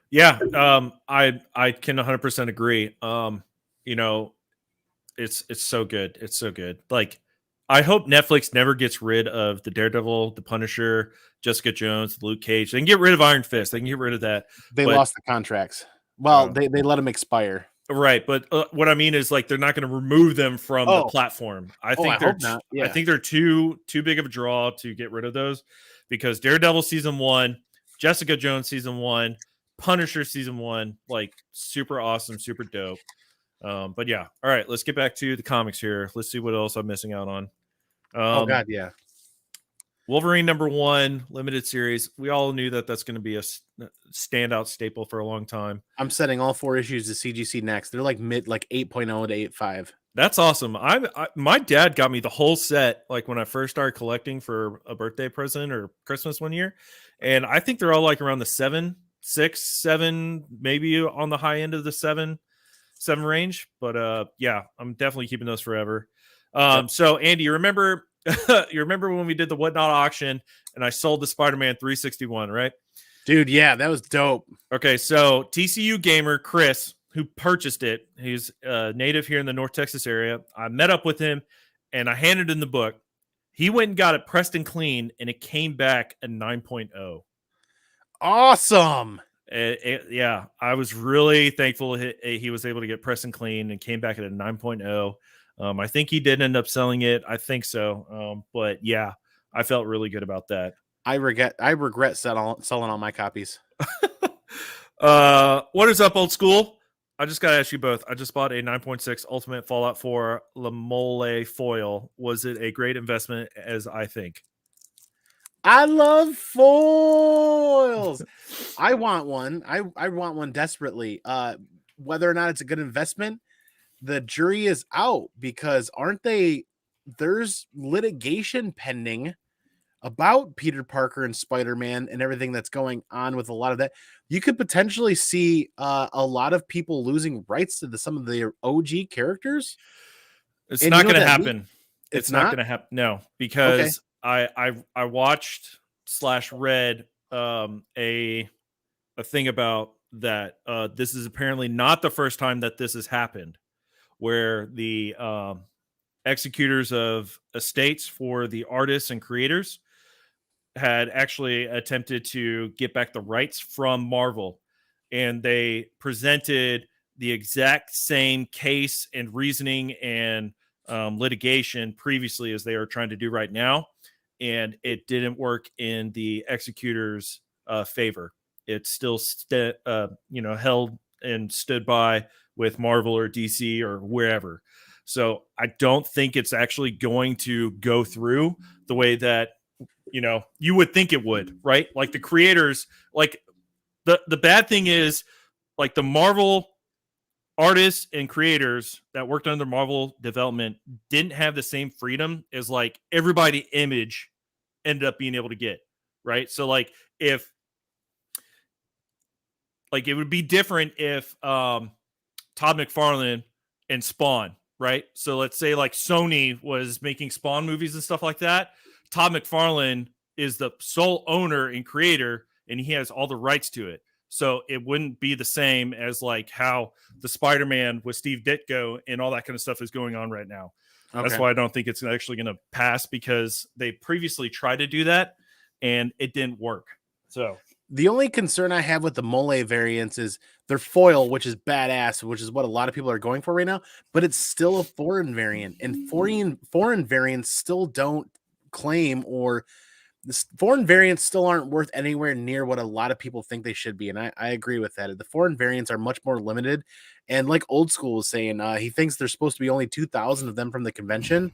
Yeah, I can 100% agree. You know, it's so good. It's so good. Like, I hope Netflix never gets rid of the Daredevil, the Punisher, Jessica Jones, Luke Cage. They can get rid of Iron Fist. They can get rid of that. They But lost the contracts. Well, they let them expire. right, but what I mean is, like, they're not going to remove them from the Oh, platform. I I think they're hope not. I Yeah. think they're too big of a draw to get rid of those, because Daredevil season 1, Jessica Jones season 1, Punisher season 1, like, super awesome, super dope. But yeah, all right, let's get back to the comics here. Let's see what else I'm missing out on. Oh God, yeah. Wolverine #1 limited series. We all knew that that's going to be a standout staple for a long time. I'm setting all 4 issues to CGC next. They're like mid, like 8.0 to 8.5. That's awesome. My dad got me the whole set, like, when I first started collecting for a birthday present or Christmas one year, and I think they're all like around the 7, 6, 7, maybe on the high end of the 7 range. But yeah, I'm definitely keeping those forever. Yep. So Andy, you remember when we did the Whatnot auction and I sold the Spider-Man 361, right? Dude, yeah, that was dope. Okay, so TCU gamer Chris, who purchased it, he's native here in the North Texas area. I met up with him and I handed him the book. He went and got it pressed and clean, and it came back a 9.0. Awesome. Yeah, I was really thankful he was able to get pressed and clean and came back at a 9.0. I think he did end up selling it. I think so. But yeah, I felt really good about that. I regret selling all my copies. What is up, old school? I just got to ask you both. I just bought a 9.6 Ultimate Fallout 4 La Mole foil. Was it a great investment, as I think? I love foils. I want one. I want one desperately. Whether or not it's a good investment, the jury is out, because there's litigation pending about Peter Parker and Spider-Man and everything that's going on with a lot of that. You could potentially see a lot of people losing rights to some of the OG characters. It's And not you know going to what that happen. means? It's not going to happen. No, because I watched / read a thing about that. This is apparently not the first time that this has happened, where the executors of estates for the artists and creators had actually attempted to get back the rights from Marvel, and they presented the exact same case and reasoning and litigation previously as they are trying to do right now, and it didn't work in the executors' favor. It's still held and stood by with Marvel or DC or wherever. So I don't think it's actually going to go through the way that you would think it would, right? Like, the creators, like, the bad thing is, like, the Marvel artists and creators that worked under Marvel development didn't have the same freedom as, like, everybody Image ended up being able to get, right? So, like, if like, it would be different if Todd McFarlane and Spawn, right? So let's say, like, Sony was making Spawn movies and stuff like that. Todd McFarlane is the sole owner and creator, and he has all the rights to it. So it wouldn't be the same as, like, how the Spider-Man with Steve Ditko and all that kind of stuff is going on right now. Okay. That's why I don't think it's actually going to pass, because they previously tried to do that and it didn't work. So the only concern I have with the Mole variants is their foil, which is badass, which is what a lot of people are going for right now, but it's still a foreign variant, and foreign variants still don't claim or foreign variants still aren't worth anywhere near what a lot of people think they should be, and I agree with that. The foreign variants are much more limited, and like Old School was saying, he thinks there's supposed to be only 2,000 of them from the convention.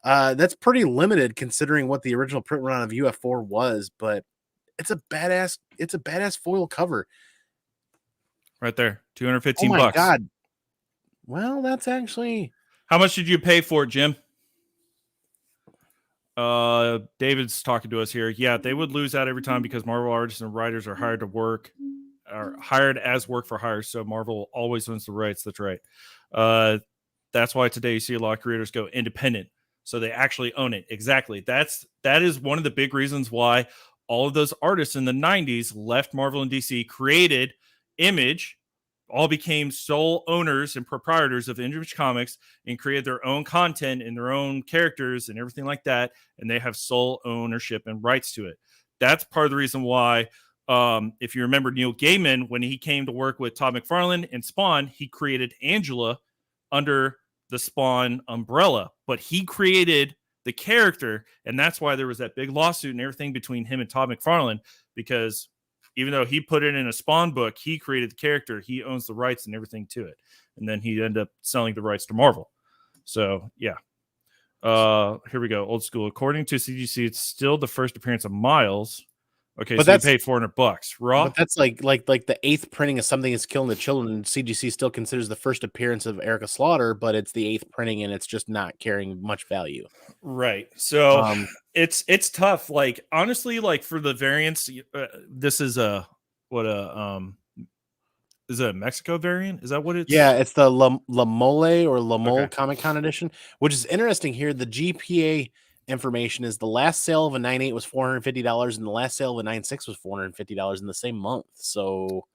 That's pretty limited considering what the original print run of UF4 was, but it's a badass foil cover. Right there, Oh $215. my god. Well, that's actually. How much did you pay for it, Jim? David's talking to us here. Yeah, they would lose out every time because Marvel artists and writers are hired as work for hire. So Marvel always owns the rights. That's right. That's why today you see a lot of creators go independent. So they actually own it. Exactly. That is one of the big reasons why all of those artists in the 90s left Marvel and DC, created Image, all became sole owners and proprietors of Image Comics and created their own content and their own characters and everything like that. And they have sole ownership and rights to it. That's part of the reason why, if you remember Neil Gaiman, when he came to work with Todd McFarlane and Spawn, he created Angela under the Spawn umbrella, but he created the character. And that's why there was that big lawsuit and everything between him and Todd McFarlane, because even though he put it in a Spawn book, he created the character. He owns the rights and everything to it. And then he ended up selling the rights to Marvel. So, yeah. Here we go. Old School. According to CGC, it's still the first appearance of Miles. Okay, But so you that's paid $400. Raw? But that's like the 8th printing of Something Is Killing the Children. CGC still considers the first appearance of Erica Slaughter, but it's the 8th printing and it's just not carrying much value. Right. So it's tough. Like, honestly, like for the variants, this is is it a Mexico variant? Is that what it's? Yeah, it's the La Mole or La Mole Okay. Comic Con edition, which is interesting here. The GPA information is the last sale of a 9.8 was $450 and the last sale of a 9.6 was $450 in the same month. So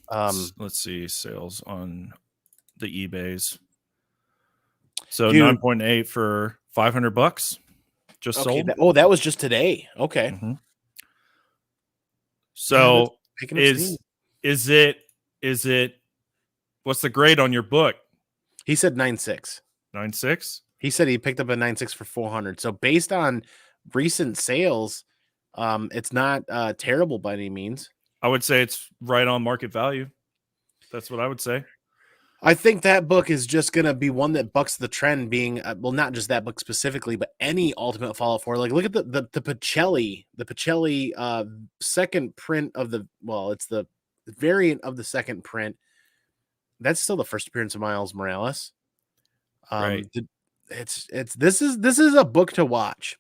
let's see sales on the eBays. So dude, 9.8 for $500 just okay, sold. that was just today. Okay. Mm-hmm. So yeah, is it what's the grade on your book? He said 9.6. 9.6? He said he picked up a 9.6 for 400. So based on recent sales, it's not terrible by any means. I would say it's right on market value. That's what I would say. I think that book is just going to be one that bucks the trend, being well, not just that book specifically, but any Ultimate Fallout 4. Like, look at the Pacelli second print of the, well, it's the variant of the second print. That's still the first appearance of Miles Morales. Right. This is a book to watch,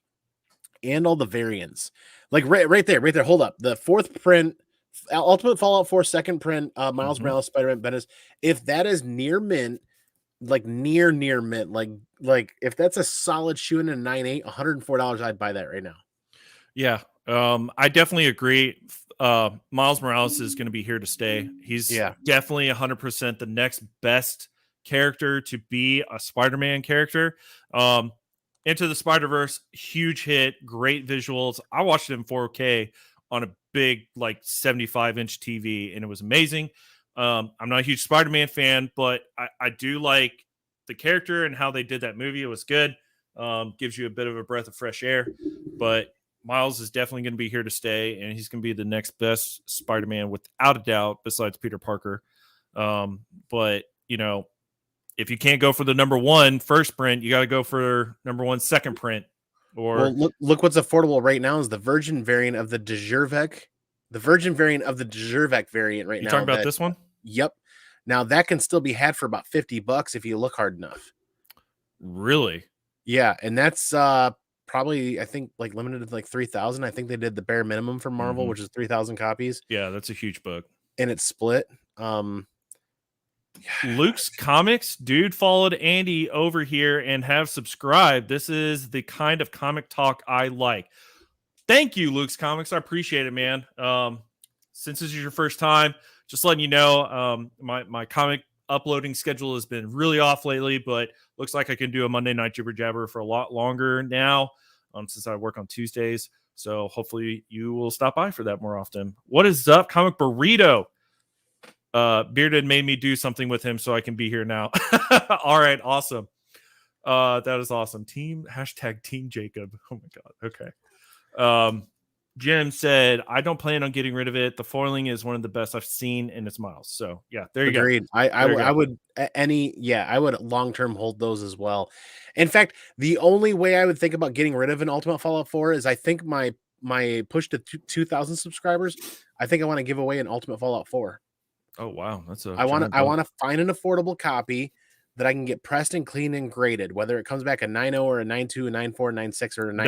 and all the variants. Like right there. Hold up. The 4th print, Ultimate Fallout 4 second print, Miles Morales, Spider-Man, Bendis. If that is near mint, like near mint, like if that's a solid shoe in a 9.8, $104, I'd buy that right now. Yeah. I definitely agree. Miles Morales is going to be here to stay. He's definitely 100% the next best character to be a Spider-Man character. Into the Spider-Verse, huge hit, great visuals. I watched it in 4K on a big, like 75-inch TV, and it was amazing. I'm not a huge Spider-Man fan, but I do like the character and how they did that movie. It was good. Gives you a bit of a breath of fresh air, but Miles is definitely going to be here to stay, and he's going to be the next best Spider-Man without a doubt, besides Peter Parker. But, you know, if you can't go for the number 1 first print, you got to go for number 1 second print. Or well, look what's affordable right now is the Virgin variant of the Dejurvec. The Virgin variant of the Dejurvec variant right now. You talking about this one? Yep. Now that can still be had for about $50 if you look hard enough. Really? Yeah, and that's probably, I think, like limited to like 3,000. I think they did the bare minimum for Marvel, which is 3,000 copies. Yeah, that's a huge book. And it's split. Luke's Comics, dude, followed Andy over here and have subscribed. This is the kind of comic talk I like. Thank you, Luke's Comics. I appreciate it, man. Since this is your first time, just letting you know, my comic uploading schedule has been really off lately, but looks like I can do a Monday night Jibber Jabber for a lot longer now, since I work on Tuesdays. So hopefully you will stop by for that more often. What is up, Comic Burrito? Bearded made me do something with him so I can be here now. All right, awesome. That is awesome. Team Jacob. Oh my god. Okay. Jim said, I don't plan on getting rid of it. The foiling is one of the best I've seen in its miles. So yeah, there you Agreed. go. I would I would long term hold those as well. In fact, the only way I would think about getting rid of an Ultimate Fallout 4 is I think my push to 2,000 subscribers. I think I want to give away an Ultimate Fallout 4. Oh wow, that's a I want giant bump. to find an affordable copy that I can get pressed and cleaned and graded, whether it comes back a 9.0 or a 9.2, a 9.4, 9.6, or a 9.8.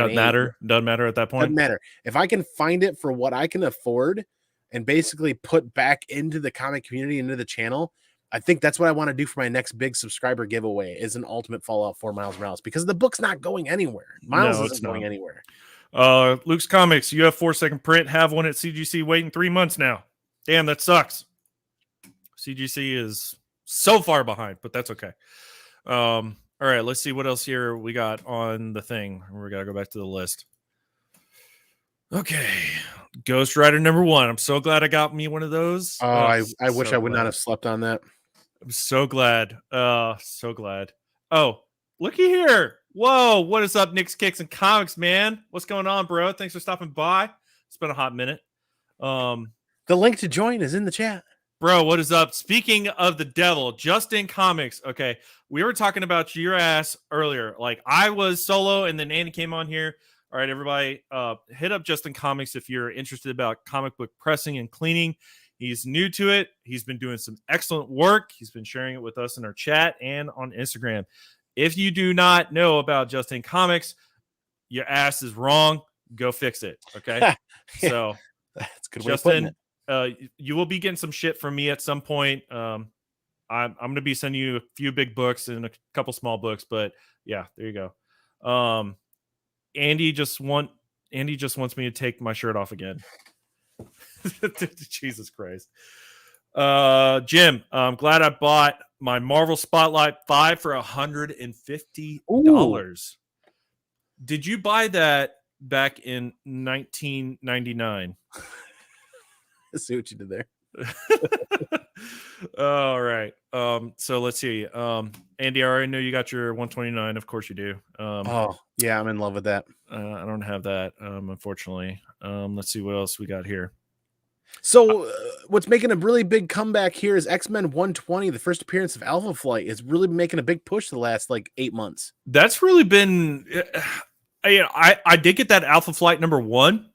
Doesn't matter at that point. Doesn't matter. If I can find it for what I can afford and basically put back into the comic community, into the channel, I think that's what I want to do for my next big subscriber giveaway is an Ultimate Fallout 4 Miles Morales, because the book's not going anywhere. Miles isn't going anywhere. Luke's Comics, you have 4-second print, have one at CGC waiting 3 months now. Damn, that sucks. CGC is so far behind, but that's okay. All right, let's see what else here we got on the thing. We got to go back to the list. Okay, Ghost Rider #1. I'm so glad I got me one of those. Oh, I wish I would not have slept on that. I'm so glad. So glad. Oh, looky here. Whoa, what is up, Nick's Kicks and Comics, man? What's going on, bro? Thanks for stopping by. It's been a hot minute. The link to join is in the chat. Bro, what is up? Speaking of the devil, Justin Comics. Okay, we were talking about your ass earlier. Like, I was solo, and then Andy came on here. All right, everybody, hit up Justin Comics if you're interested about comic book pressing and cleaning. He's new to it. He's been doing some excellent work. He's been sharing it with us in our chat and on Instagram. If you do not know about Justin Comics, your ass is wrong. Go fix it. Okay. So that's a good Justin, you will be getting some shit from me at some point. I'm going to be sending you a few big books and a couple small books, but yeah, there you go. Andy just wants me to take my shirt off again. Jesus Christ. Jim, I'm glad I bought my Marvel Spotlight 5 for $150. Ooh. Did you buy that back in 1999? I see what you did there. All right. So let's see. Andy, I already know you got your 129. Of course you do. Oh, yeah, I'm in love with that. I don't have that, unfortunately. Let's see what else we got here. So what's making a really big comeback here is X-Men 120. The first appearance of Alpha Flight is really making a big push the last like 8 months. That's really been, I did get that Alpha Flight #1.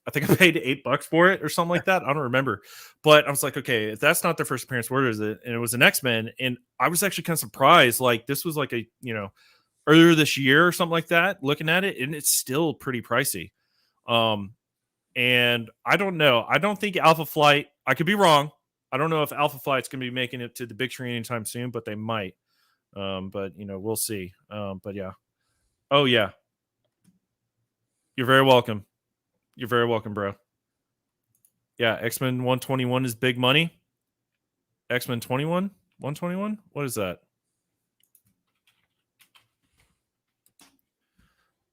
I think I paid $8 for it or something like that. I don't remember, but I was like, okay, if that's not their first appearance, where is it? And it was an X-Men. And I was actually kind of surprised. Like, this was like a, earlier this year or something like that, looking at it, and it's still pretty pricey. And I don't know. I don't think Alpha Flight, I could be wrong. I don't know if Alpha Flight's going to be making it to the big screen anytime soon, but they might. But, we'll see. But yeah. Oh, yeah. You're very welcome. You're very welcome, bro. Yeah, X-Men 121 is big money. X-Men 21? 121? What is that? I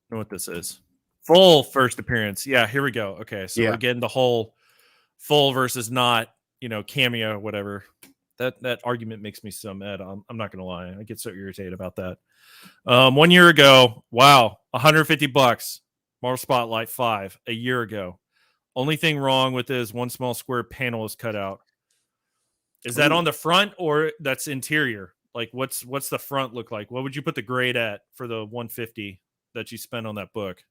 don't know what this is. Full first appearance. Yeah, here we go. Okay, so we're getting the whole full versus not, cameo, whatever. That argument makes me so mad. I'm not going to lie. I get so irritated about that. 1 year ago, wow, $150. Marvel Spotlight 5 a year ago. Only thing wrong with it is one small square panel is cut out. Is that on the front or that's interior? Like, what's the front look like? What would you put the grade at for the 150 that you spent on that book?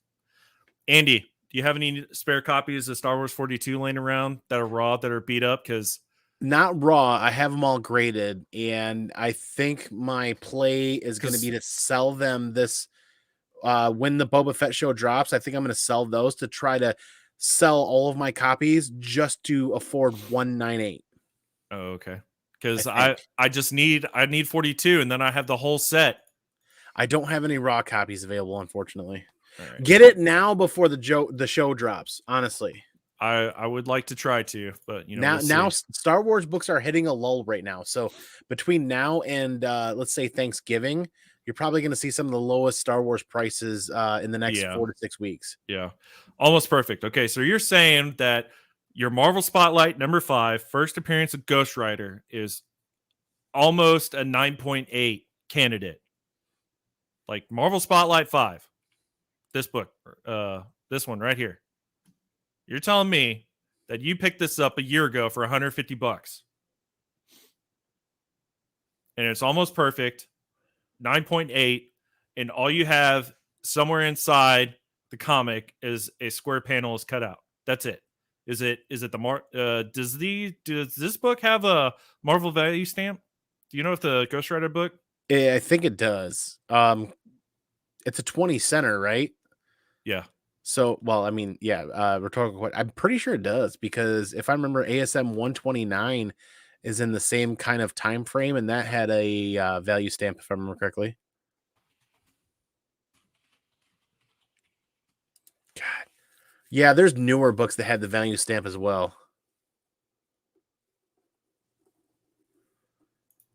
Andy, do you have any spare copies of Star Wars 42 laying around that are raw, that are beat up? Because not raw. I have them all graded, and I think my play is going to be to sell them this when the Boba Fett show drops. I think I'm going to sell those to try to sell all of my copies just to afford 198. Oh, okay. Because I need 42, and then I have the whole set. I don't have any raw copies available, unfortunately. Right. Get it now before the show drops. Honestly, I would like to try to, but now Star Wars books are hitting a lull right now. So between now and let's say Thanksgiving, you're probably going to see some of the lowest Star Wars prices in the next 4 to 6 weeks. Yeah, almost perfect. Okay, so you're saying that your Marvel Spotlight #5 first appearance of Ghost Rider is almost a 9.8 candidate. Like Marvel Spotlight 5, this book, this one right here. You're telling me that you picked this up a year ago for $150 and it's almost perfect, 9.8, and all you have somewhere inside the comic is a square panel is cut out. That's it. Is it the does this book have a Marvel value stamp? Do you know if the Ghost Rider book? I think it does. It's a 20 center, right? Yeah. So, well, I mean, yeah, rhetorical. I'm pretty sure it does because if I remember, ASM 129 is in the same kind of time frame, and that had a value stamp, if I remember correctly. God, yeah, there's newer books that had the value stamp as well.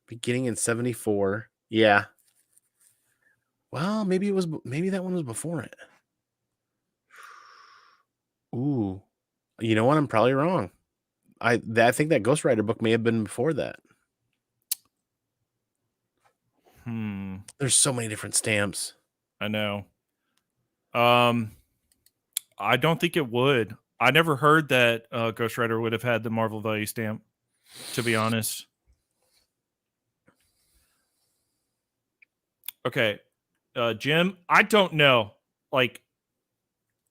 Beginning in 74. Yeah. Well, maybe that one was before it. Ooh, you know what? I'm probably wrong. I think that Ghost Rider book may have been before that. There's so many different stamps. I know. I don't think it would. I never heard that Ghost Rider would have had the Marvel value stamp, to be honest. Okay. Jim, I don't know. Like,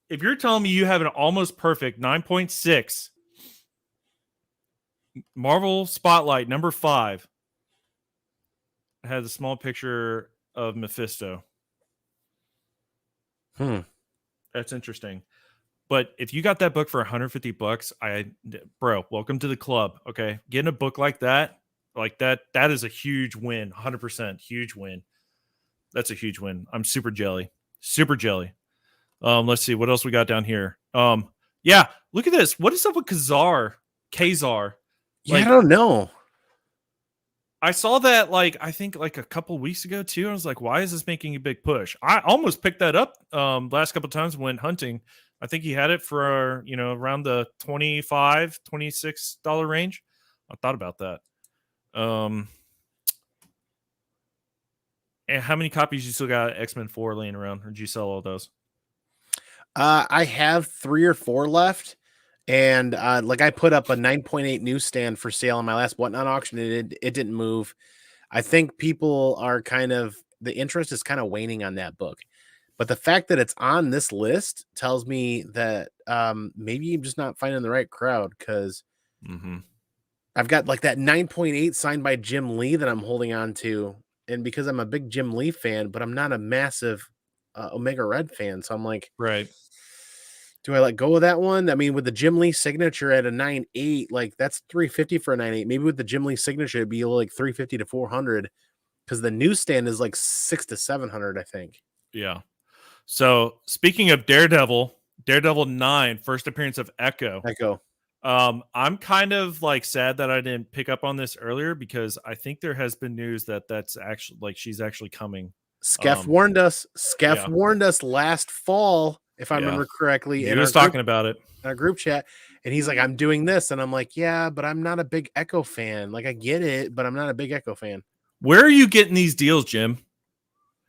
if you're telling me you have an almost perfect 9.6 Marvel Spotlight number 5, it has a small picture of Mephisto. That's interesting. But if you got that book for $150, bro, welcome to the club. Okay. Getting a book like that is a huge win. 100% huge win. That's a huge win. I'm super jelly. Super jelly. Let's see what else we got down here. Yeah, look at this. What is up with Kazar? Kazar. Yeah, I don't know. I saw that I think a couple weeks ago too. I was like, why is this making a big push? I almost picked that up last couple times when hunting. I think he had it for around the $25-$26 range. I thought about that. And how many copies you still got X-Men 4 laying around, or did you sell all those? I have 3 or 4 left, and I put up a 9.8 newsstand for sale on my last Whatnot auction, and it didn't move. I think people are the interest is kind of waning on that book, but the fact that it's on this list tells me that maybe I'm just not finding the right crowd because I've got that 9.8 signed by Jim Lee that I'm holding on to, and because I'm a big Jim Lee fan, but I'm not a massive Omega Red fan, so I'm like, right. Do I let go of that one? I mean, with the Jim Lee signature at a 9.8, that's $350 for a 9.8. Maybe with the Jim Lee signature, it'd be like $350 to $400 because the newsstand is like $600 to $700, I think. Yeah. So speaking of Daredevil 9, first appearance of Echo. I'm kind of sad that I didn't pick up on this earlier because I think there has been news that's actually she's actually coming. Skeff warned us. Warned us last fall, if I remember correctly. He was talking about it in our group chat, and he's like, "I'm doing this," and I'm like, "Yeah, but I'm not a big Echo fan. I get it, but I'm not a big Echo fan." Where are you getting these deals, Jim?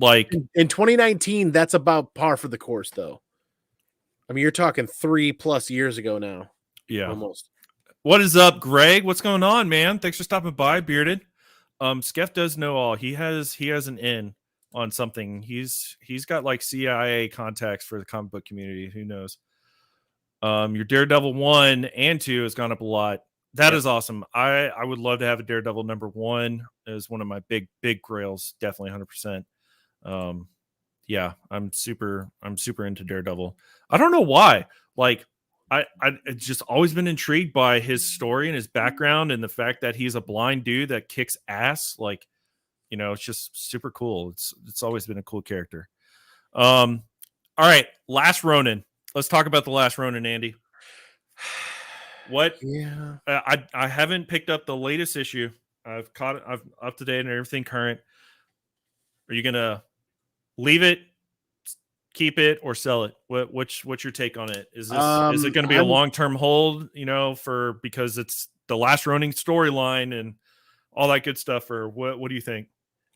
In 2019, that's about par for the course, though. I mean, you're talking 3+ years ago now. Yeah, almost. What is up, Greg? What's going on, man? Thanks for stopping by, Bearded. Skeff does know all. He has an in on something. He's got CIA contacts for the comic book community. Who knows? Your Daredevil 1 and 2 has gone up a lot. That is awesome. I would love to have a Daredevil number 1 as one of my big grails. Definitely 100%. Yeah, I'm super into Daredevil. I don't know why. I just always been intrigued by his story and his background and the fact that he's a blind dude that kicks ass. It's just super cool. It's always been a cool character. All right, Last Ronin. Let's talk about the Last Ronin, Andy. What? Yeah. I haven't picked up the latest issue. I've caught it. I'm up to date and everything current. Are you gonna leave it, keep it, or sell it? What's your take on it? Is it going to be a long-term hold? Because it's the Last Ronin storyline and all that good stuff, or what do you think?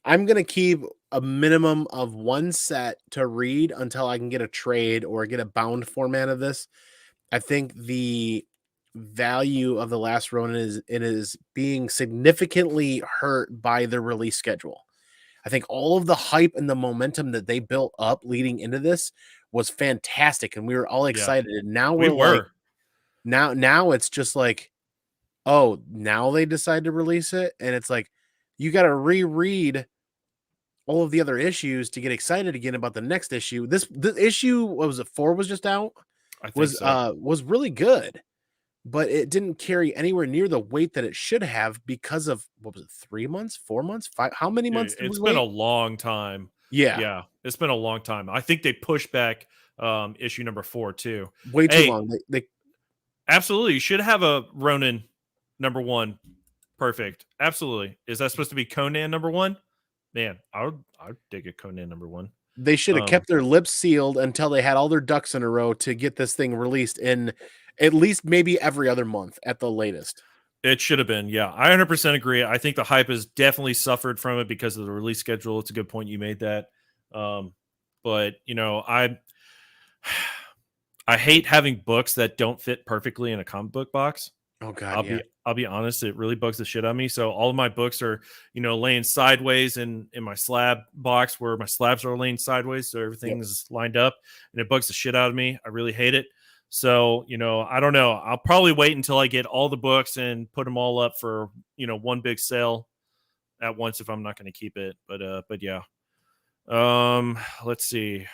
I'm gonna keep a minimum of 1 set to read until I can get a trade or get a bound format of this. I think the value of the last Ronin is being significantly hurt by the release schedule. I think all of the hype and the momentum that they built up leading into this was fantastic, and we were all Yeah, excited. And now we we're like, were. now it's just like, oh, now they decide to release it, and it's like you got to reread all of the other issues to get excited again about the next issue. The issue, what was it, 4 was just out, I think so. was really good, but it didn't carry anywhere near the weight that it should have because of, what was it, 3 months, 4 months, 5, how many months did we It's been a wait? long time. Yeah, Yeah, it's been a long time. I think they pushed back issue number 4 too. way too Hey, long. They absolutely, you should have a Ronin number 1. Perfect. Absolutely. Is that supposed to be Conan number 1? Man, I'd dig a Conan number 1. they should have Um, kept their lips sealed until they had all their ducks in a row to get this thing released in at least maybe every other month at the latest. It should have been. Yeah, I 100% agree. I think the hype has definitely suffered from it because of the release schedule. It's a good point you made that. But I hate having books that don't fit perfectly in a comic book box. Oh God, yeah. I'll be honest, it really bugs the shit out of me. So all of my books are, laying sideways in my slab box where my slabs are laying sideways, so everything Yep. is lined up, and it bugs the shit out of me. I really hate it. So, I don't know. I'll probably wait until I get all the books and put them all up for, one big sale at once if I'm not going to keep it. But yeah. Let's see.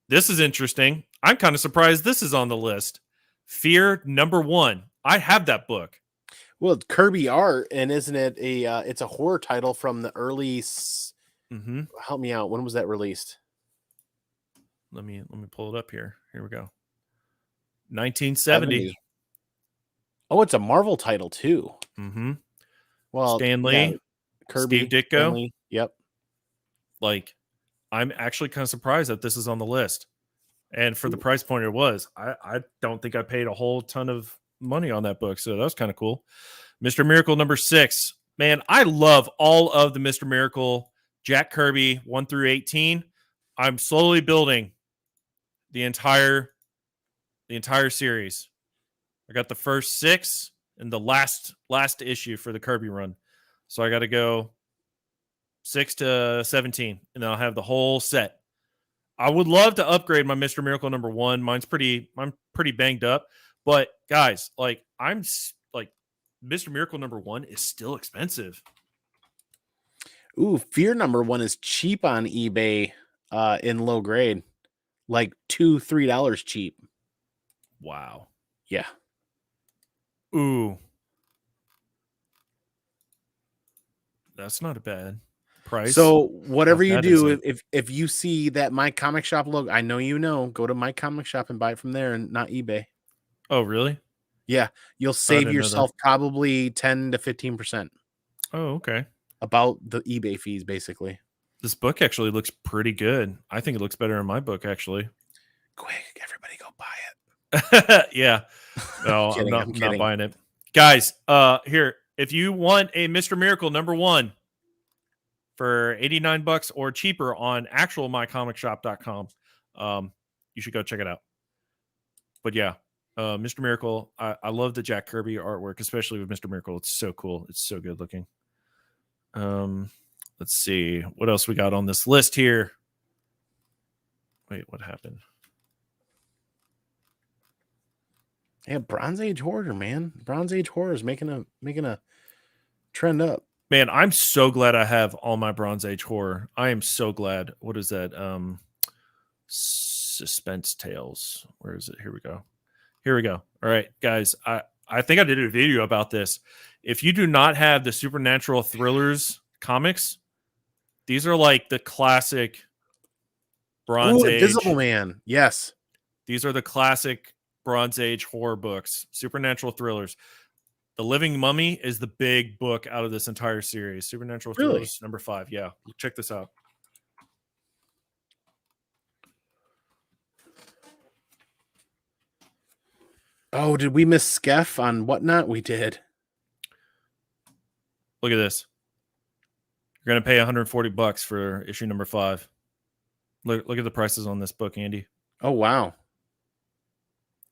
This is interesting. I'm kind of surprised this is on the list. Fear number 1. I have that book. Well, it's Kirby art, and isn't it it's a horror title from the early Mm-hmm. help me out. When was that released? Let me pull it up here. Here we go. 1970. 70. Oh, it's a Marvel title too. Mm-hmm. Well, Stan yeah, Lee, Kirby, Steve Ditko. Stan Lee. Yep. Like, I'm actually kind of surprised that this is on the list. And for the price point it was, I don't think I paid a whole ton of money on that book. So that was kind of cool. Mr. Miracle number 6. Man, I love all of the Mr. Miracle, Jack Kirby 1 through 18. I'm slowly building the entire series. I got the first 6 and the last issue for the Kirby run. So I got to go 6 to 17, and then I'll have the whole set. I would love to upgrade my Mr. Miracle number 1. I'm pretty banged up, but guys, I'm Mr. Miracle number 1 is still expensive. Ooh, Fear number 1 is cheap on eBay in low grade. Like $2-3 cheap. Wow. Yeah. Ooh. That's not a bad price. So whatever you bad do, is if you see that My Comic Shop logo, I know, go to My Comic Shop and buy it from there and not eBay. Oh, really? Yeah, you'll I save didn't know that. yourself probably 10 to 15% Oh, okay. about the eBay fees, basically. This book actually looks pretty good. I think it looks better in my book, actually. Quick, everybody go buy it. Yeah. No, I'm I'm kidding. not buying it. Guys, here, if you want a Mr. Miracle number 1 for $89 or cheaper on actual mycomicshop.com, you should go check it out. But yeah, Mr. Miracle, I love the Jack Kirby artwork, especially with Mr. Miracle. It's so cool. It's so good looking. Let's see what else we got on this list here. Wait, what happened? Yeah, Bronze Age horror, man. Bronze Age horror is making a trend up. Man, I'm so glad I have all my Bronze Age horror. I am so glad. What is that? Suspense Tales. Where is it? Here we go. All right, guys. I think I did a video about this. If you do not have the Supernatural Thrillers comics, these are like the classic Bronze Age. Invisible Man. Yes. These are the classic Bronze Age horror books. Supernatural Thrillers. The Living Mummy is the big book out of this entire series. Supernatural Thrillers number 5. Yeah, check this out. Oh, did we miss Skeff on Whatnot? We did. Look at this. You're going to pay $140 for issue number 5. Look at the prices on this book, Andy. Oh, wow.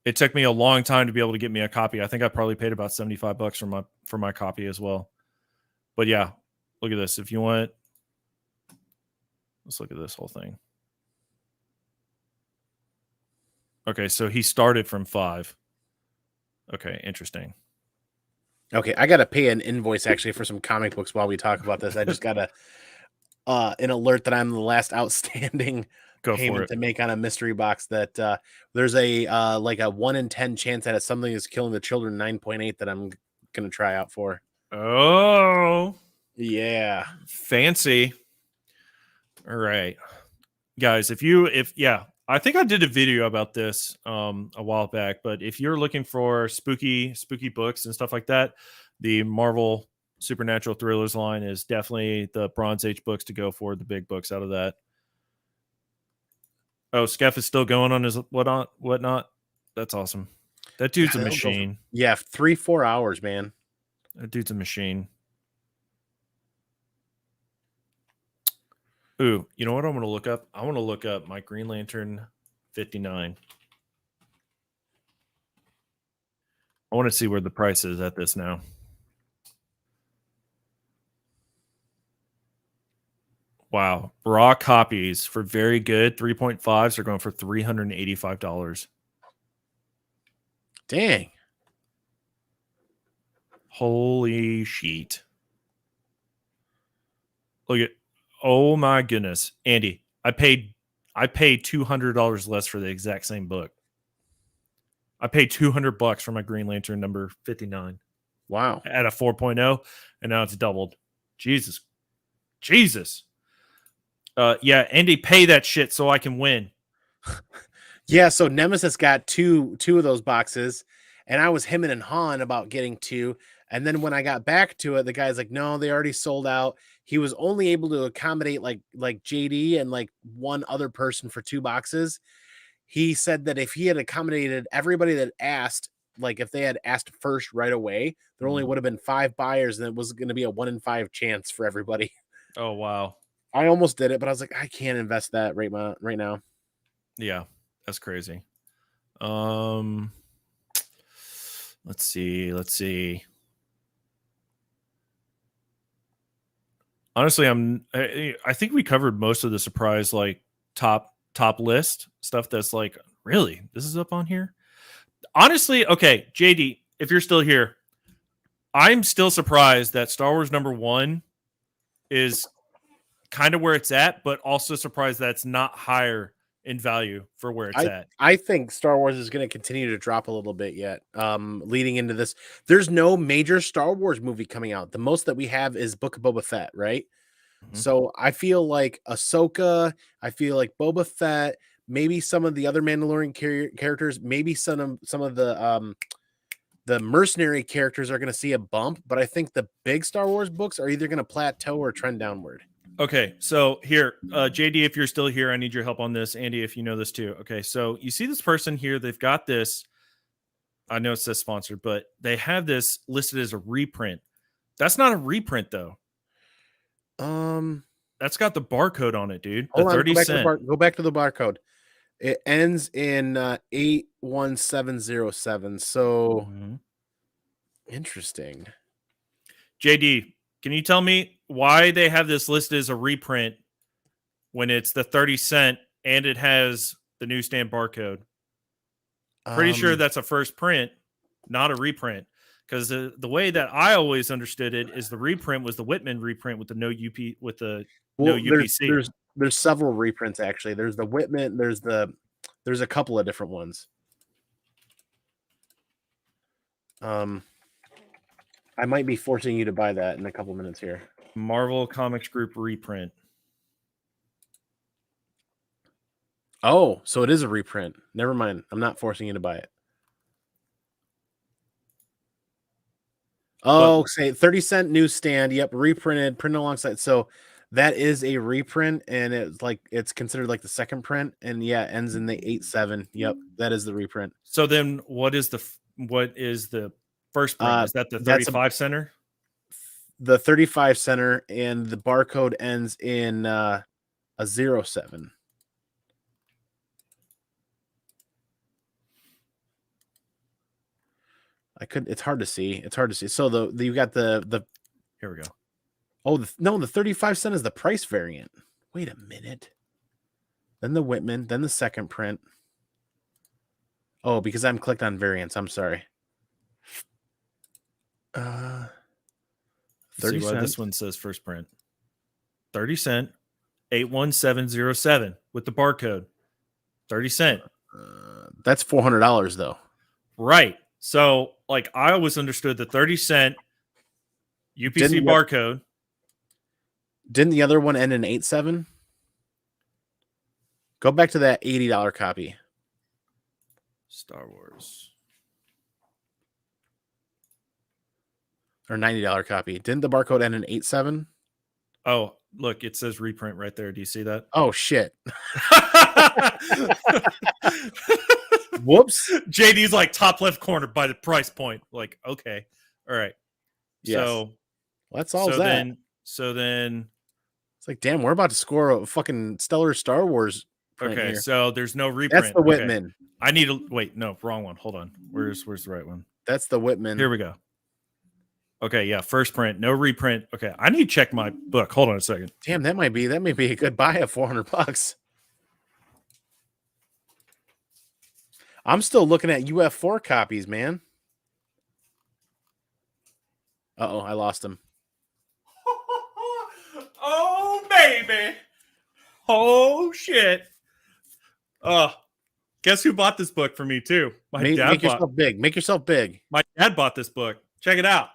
It took me a long time to be able to get me a copy. I think I probably paid about $75 for my copy as well. But yeah, look at this. If you want, let's look at this whole thing. Okay, so he started from 5. Okay, interesting. Okay, I gotta pay an invoice actually for some comic books while we talk about this. I just got an alert that I'm the last outstanding Go for payment it. to make on a mystery box that there's a like a 1 in 10 chance that it's something is killing the children 9.8 that I'm gonna try out for. Oh, Yeah. fancy. All right, guys. I think I did a video about this a while back. But if you're looking for spooky books and stuff like that, the Marvel Supernatural Thrillers line is definitely the Bronze Age books to go for. The big books out of that. Oh, Skeff is still going on his whatnot. That's awesome. That dude's a That'll go for- machine. yeah, 3-4 hours, man. That dude's a machine. Ooh, you know what I'm going to look up? I want to look up my Green Lantern 59. I want to see where the price is at this now. Wow. Raw copies for very good 3.5s are going for $385. Dang. Holy sheet. Look at, oh my goodness. Andy, I paid $200 less for the exact same book. I paid $200 for my Green Lantern number 59 Wow. at a 4.0, and now it's doubled. Jesus. Yeah, Andy, pay that shit so I can win. Yeah, so Nemesis got two of those boxes, and I was hemming and hawing about getting 2. And then when I got back to it, the guy's like, "No, they already sold out." He was only able to accommodate like JD and like one other person for 2 boxes. He said that if he had accommodated everybody that asked, like if they had asked first right away, there only would have been 5 buyers, and it was going to be a 1 in 5 chance for everybody. Oh, wow. I almost did it, but I was like, I can't invest that right now. Yeah, that's crazy. Let's see. Honestly, I think we covered most of the surprise like top list stuff that's like, really? This is up on here? Honestly, okay, JD, if you're still here, I'm still surprised that Star Wars #1 is kind of where it's at, but also surprised that it's not higher in value for where it's at. I think Star Wars is going to continue to drop a little bit yet. Leading into this, there's no major Star Wars movie coming out. The most that we have is Book of Boba Fett, right? Mhm. So I feel like Ahsoka, I feel like Boba Fett, maybe some of the other Mandalorian characters, maybe some of the mercenary characters are going to see a bump, but I think the big Star Wars books are either going to plateau or trend downward. Okay, so here, JD, if you're still here, I need your help on this. Andy, if you know this too. Okay, so you see this person here, they've got this. I know it says sponsored, but they have this listed as a reprint. That's not a reprint though. That's got the barcode on it, dude. The Hold on, 30 cent. go back to the barcode. It ends in 81707. So interesting. JD, can you tell me why they have this listed as a reprint when it's the 30 cent and it has the newsstand barcode? Pretty sure that's a first print, not a reprint. Because the way that I always understood it is the reprint was the Whitman reprint with the no UP with the no UPC. There's several reprints actually. There's the Whitman. There's a couple of different ones. I might be forcing you to buy that in a couple minutes here. Marvel Comics Group reprint. Oh, so it is a reprint. Never mind. I'm not forcing you to buy it. Oh, say 30-cent newsstand. Yep, reprinted, printed alongside. So that is a reprint, and it's considered like the second print, and yeah, it ends in the 8.7. Yep, that is the reprint. So then, what is the first print? Is that the 35 center? The 35 center, and the barcode ends in a 07. It's hard to see. It's hard to see. So you got the. Here we go. Oh no, the 35 cent is the price variant. Wait a minute. Then the Whitman, then the second print. Oh, because I'm clicked on variants. I'm sorry. 30 See why cents. this one says first print. 30 cent, 81707 with the barcode. 30 cent. That's $400 though. Right. So, like, I always understood the 30 cent UPC barcode. Didn't the other one end in 87? Go back to that $80 copy. Star Wars. Or $90 copy. Didn't the barcode end in 87? Oh, look, it says reprint right there. Do you see that? Oh, shit. Whoops. JD's like top left corner by the price point. Like, okay. All right. Yes. So that's all that. So then it's like, damn, we're about to score a fucking stellar Star Wars print okay, here. so there's no reprint. That's the Whitman. Okay. I need to wait. No, wrong one. Hold on. Where's the right one? That's the Whitman. Here we go. Okay, yeah, first print, no reprint. Okay, I need to check my book. Hold on a second. Damn, that may be a good buy at $400. I'm still looking at UF4 copies, man. Uh-oh, I lost him. Oh, baby. Oh, shit. Guess who bought this book for me, too? Make yourself big. Make yourself big. My dad bought this book. Check it out.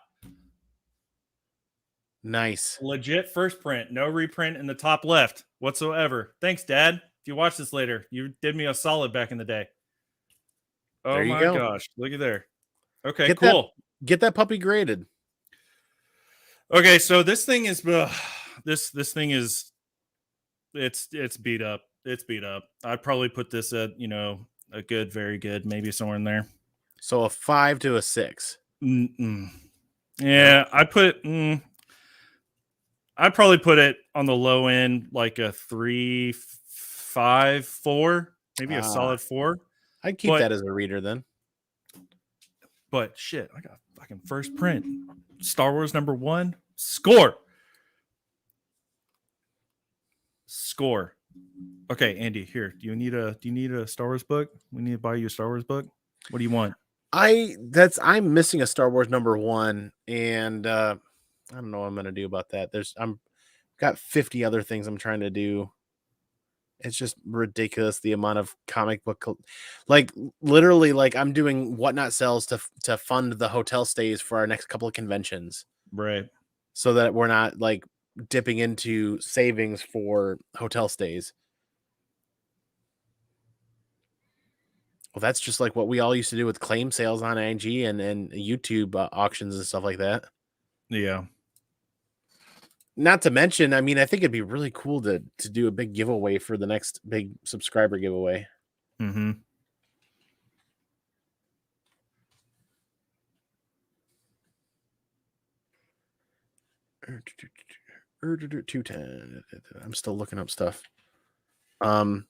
Nice. Legit first print. No reprint in the top left whatsoever. Thanks, Dad. If you watch this later, you did me a solid back in the day. Oh, my gosh. Look at there. Okay, cool. Get that puppy graded. Okay, so this thing is this thing is it's beat up. It's beat up. I'd probably put this at, a good, very good, maybe somewhere in there. So a 5 to a 6. Yeah, I'd probably put it on the low end, like a 3, 5, 4, maybe a solid 4. I'd keep that as a reader then. But shit, I got fucking first print. Star Wars #1. Score. Okay, Andy, here. Do you need a Star Wars book? We need to buy you a Star Wars book. What do you want? I'm missing a Star Wars #1, and I don't know what I'm gonna do about that. I'm got 50 other things I'm trying to do. It's just ridiculous the amount of comic book, like literally, like I'm doing whatnot sales to fund the hotel stays for our next couple of conventions, right? So that we're not like dipping into savings for hotel stays. Well, that's just like what we all used to do with claim sales on IG and YouTube auctions and stuff like that. Yeah. Not to mention, I mean, I think it'd be really cool to do a big giveaway for the next big subscriber giveaway. Mm-hmm. $210. I'm still looking up stuff. Dude,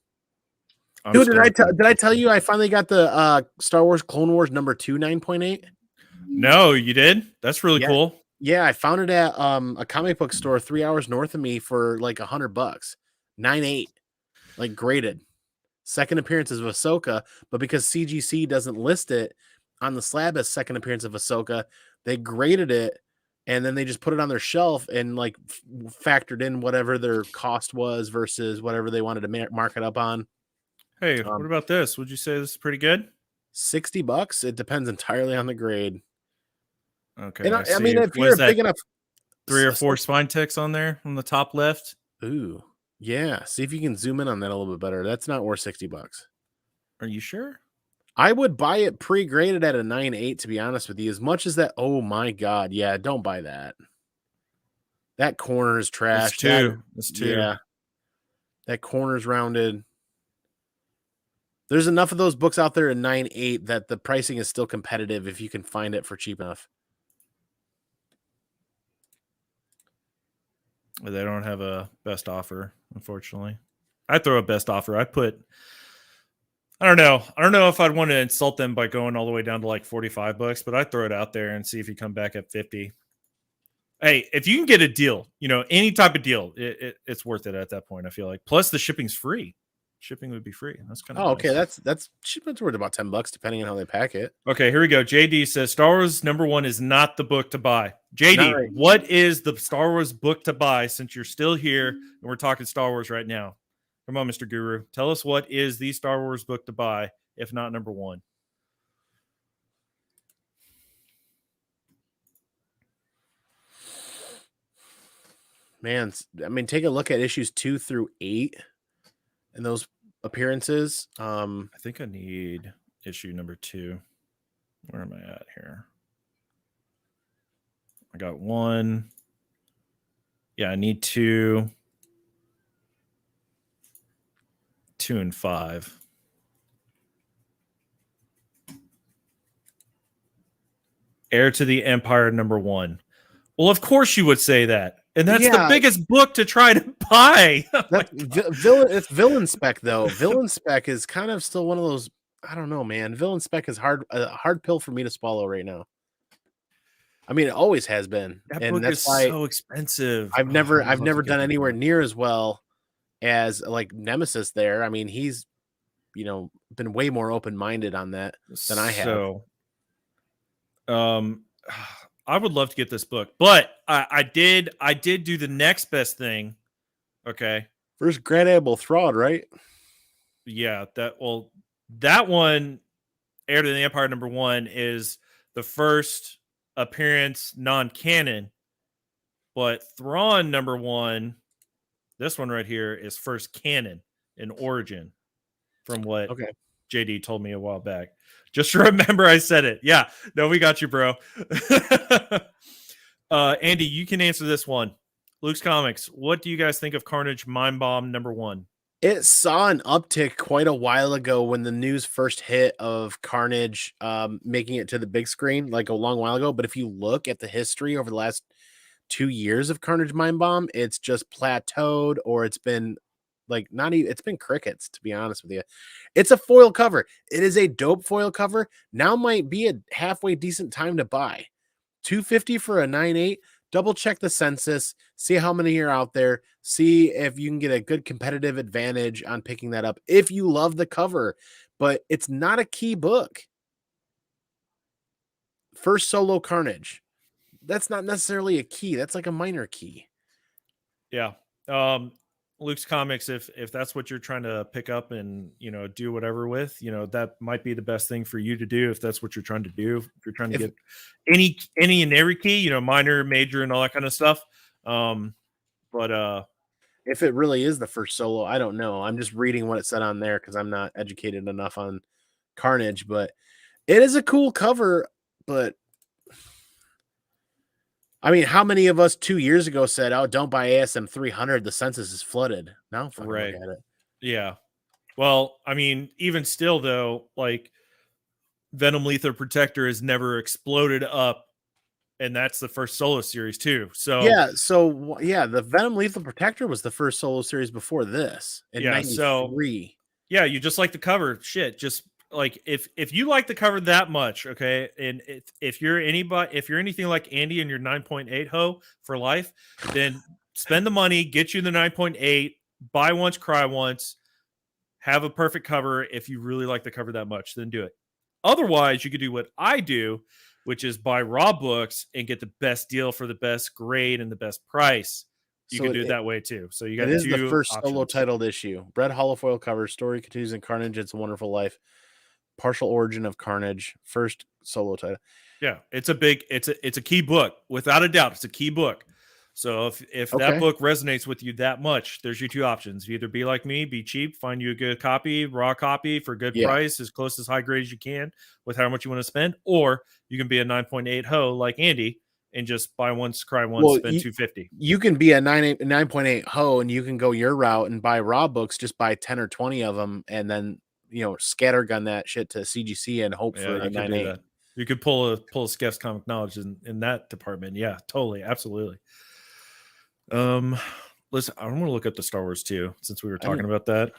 did I tell you I finally got the Star Wars Clone Wars #2 9.8? No, you did? That's really cool. Yeah, I found it at a comic book store 3 hours north of me for like $100. 9.8, like graded. Second appearance of Ahsoka, but because CGC doesn't list it on the slab as second appearance of Ahsoka, they graded it and then they just put it on their shelf and like factored in whatever their cost was versus whatever they wanted to mark it up on. Hey, what about this? Would you say this is pretty good? $60. It depends entirely on the grade. Okay. And I mean, if you're big enough, 3 or 4 spine ticks on there on the top left. Ooh, yeah. See if you can zoom in on that a little bit better. That's not worth $60. Are you sure? I would buy it pre-graded at a 9.8, to be honest with you. As much as that, oh my god, yeah, don't buy that. That corner is trash. That's 2. Yeah, that corner's rounded. There's enough of those books out there in 9.8 that the pricing is still competitive if you can find it for cheap enough. They don't have a best offer, unfortunately. I throw a best offer. I put I don't know. I don't know if I'd want to insult them by going all the way down to like $45, but I'd throw it out there and see if you come back at 50. Hey, if you can get a deal, any type of deal, it's worth it at that point. I feel like. Plus, the shipping's free. Shipping would be free. That's kind of Oh, nice. okay. That's shipment's worth about $10 depending on how they pack it. Okay, here we go. JD says Star Wars #1 is not the book to buy. JD, Right. what is the Star Wars book to buy since you're still here and we're talking Star Wars right now? Come on, Mr. Guru. Tell us what is the Star Wars book to buy, if not #1. Man, I mean, take a look at issues 2 through 8 and those appearances. I think I need issue #2. Where am I at here? I got 1. Yeah, I need 2. 2 and 5. Heir to the Empire #1. Well, of course you would say that. And that's the biggest book to try to buy. It's villain spec though. Villain spec is kind of still one of those. I don't know, man. Villain spec is a hard pill for me to swallow right now. I mean, it always has been, that and book that's is why so expensive. I've never done anywhere near as well as like Nemesis. There, I mean, he's been way more open minded on that than I have. So, I would love to get this book, but I did do the next best thing. Okay. First Grand Admiral Thrawn, right? Yeah, that one, Heir to the Empire #1 is the first appearance non-canon, but Thrawn #1, this one right here, is first canon in origin from what JD told me a while back. Just remember I said it. Yeah. No, we got you, bro. Andy, you can answer this one. Luke's Comics. What do you guys think of Carnage Mind Bomb #1? It saw an uptick quite a while ago when the news first hit of Carnage making it to the big screen, like a long while ago. But if you look at the history over the last 2 years of Carnage Mind Bomb, it's just plateaued, or it's been like not even, it's been crickets, to be honest with you. It's a foil cover. It is a dope foil cover. Now might be a halfway decent time to buy. $250 for a 9.8. Double check the census, see how many are out there, see if you can get a good competitive advantage on picking that up if you love the cover, but it's not a key book. First solo Carnage. That's not necessarily a key. That's like a minor key. Yeah. Luke's Comics, if that's what you're trying to pick up and do whatever with, that might be the best thing for you to do if that's what you're trying to do. If you're trying to get any and every key, minor, major, and all that kind of stuff. But if it really is the first solo, I don't know. I'm just reading what it said on there because I'm not educated enough on Carnage, but it is a cool cover. But I mean, how many of us 2 years ago said, "Oh, don't buy ASM 300. The census is flooded." Now, fucking look at it. Yeah. Well, I mean, even still, though, like Venom Lethal Protector has never exploded up, and that's the first solo series too. So the Venom Lethal Protector was the first solo series before this in '93. So you just like the cover. Shit, just like if you like the cover that much, okay, and if you're anything like Andy and your 9.8 ho for life, then spend the money, get you the 9.8, buy once, cry once, have a perfect cover. If you really like the cover that much, then do it. Otherwise, you could do what I do, which is buy raw books and get the best deal for the best grade and the best price. You can do it that way too. So you got it is the first solo titled issue. Brett Holofoil cover. Story continues in Carnage. It's a Wonderful Life. Partial origin of Carnage. First solo title. Yeah, it's a key book without a doubt. It's a key book. So if that book resonates with you that much, there's your two options. You either be like me, be cheap, find you a good copy, raw copy for a good price, as close as high grade as you can with how much you want to spend, or you can be a 9.8 ho like Andy and just buy once, cry once, spend $250. You can be a 9.8 ho and you can go your route and buy raw books, just buy 10 or 20 of them and then scattergun that shit to CGC and hope for a 9.8. You could pull a Skeff's comic knowledge in that department. Yeah, totally, absolutely. Listen, I want to look up the Star Wars too, since we were talking about that.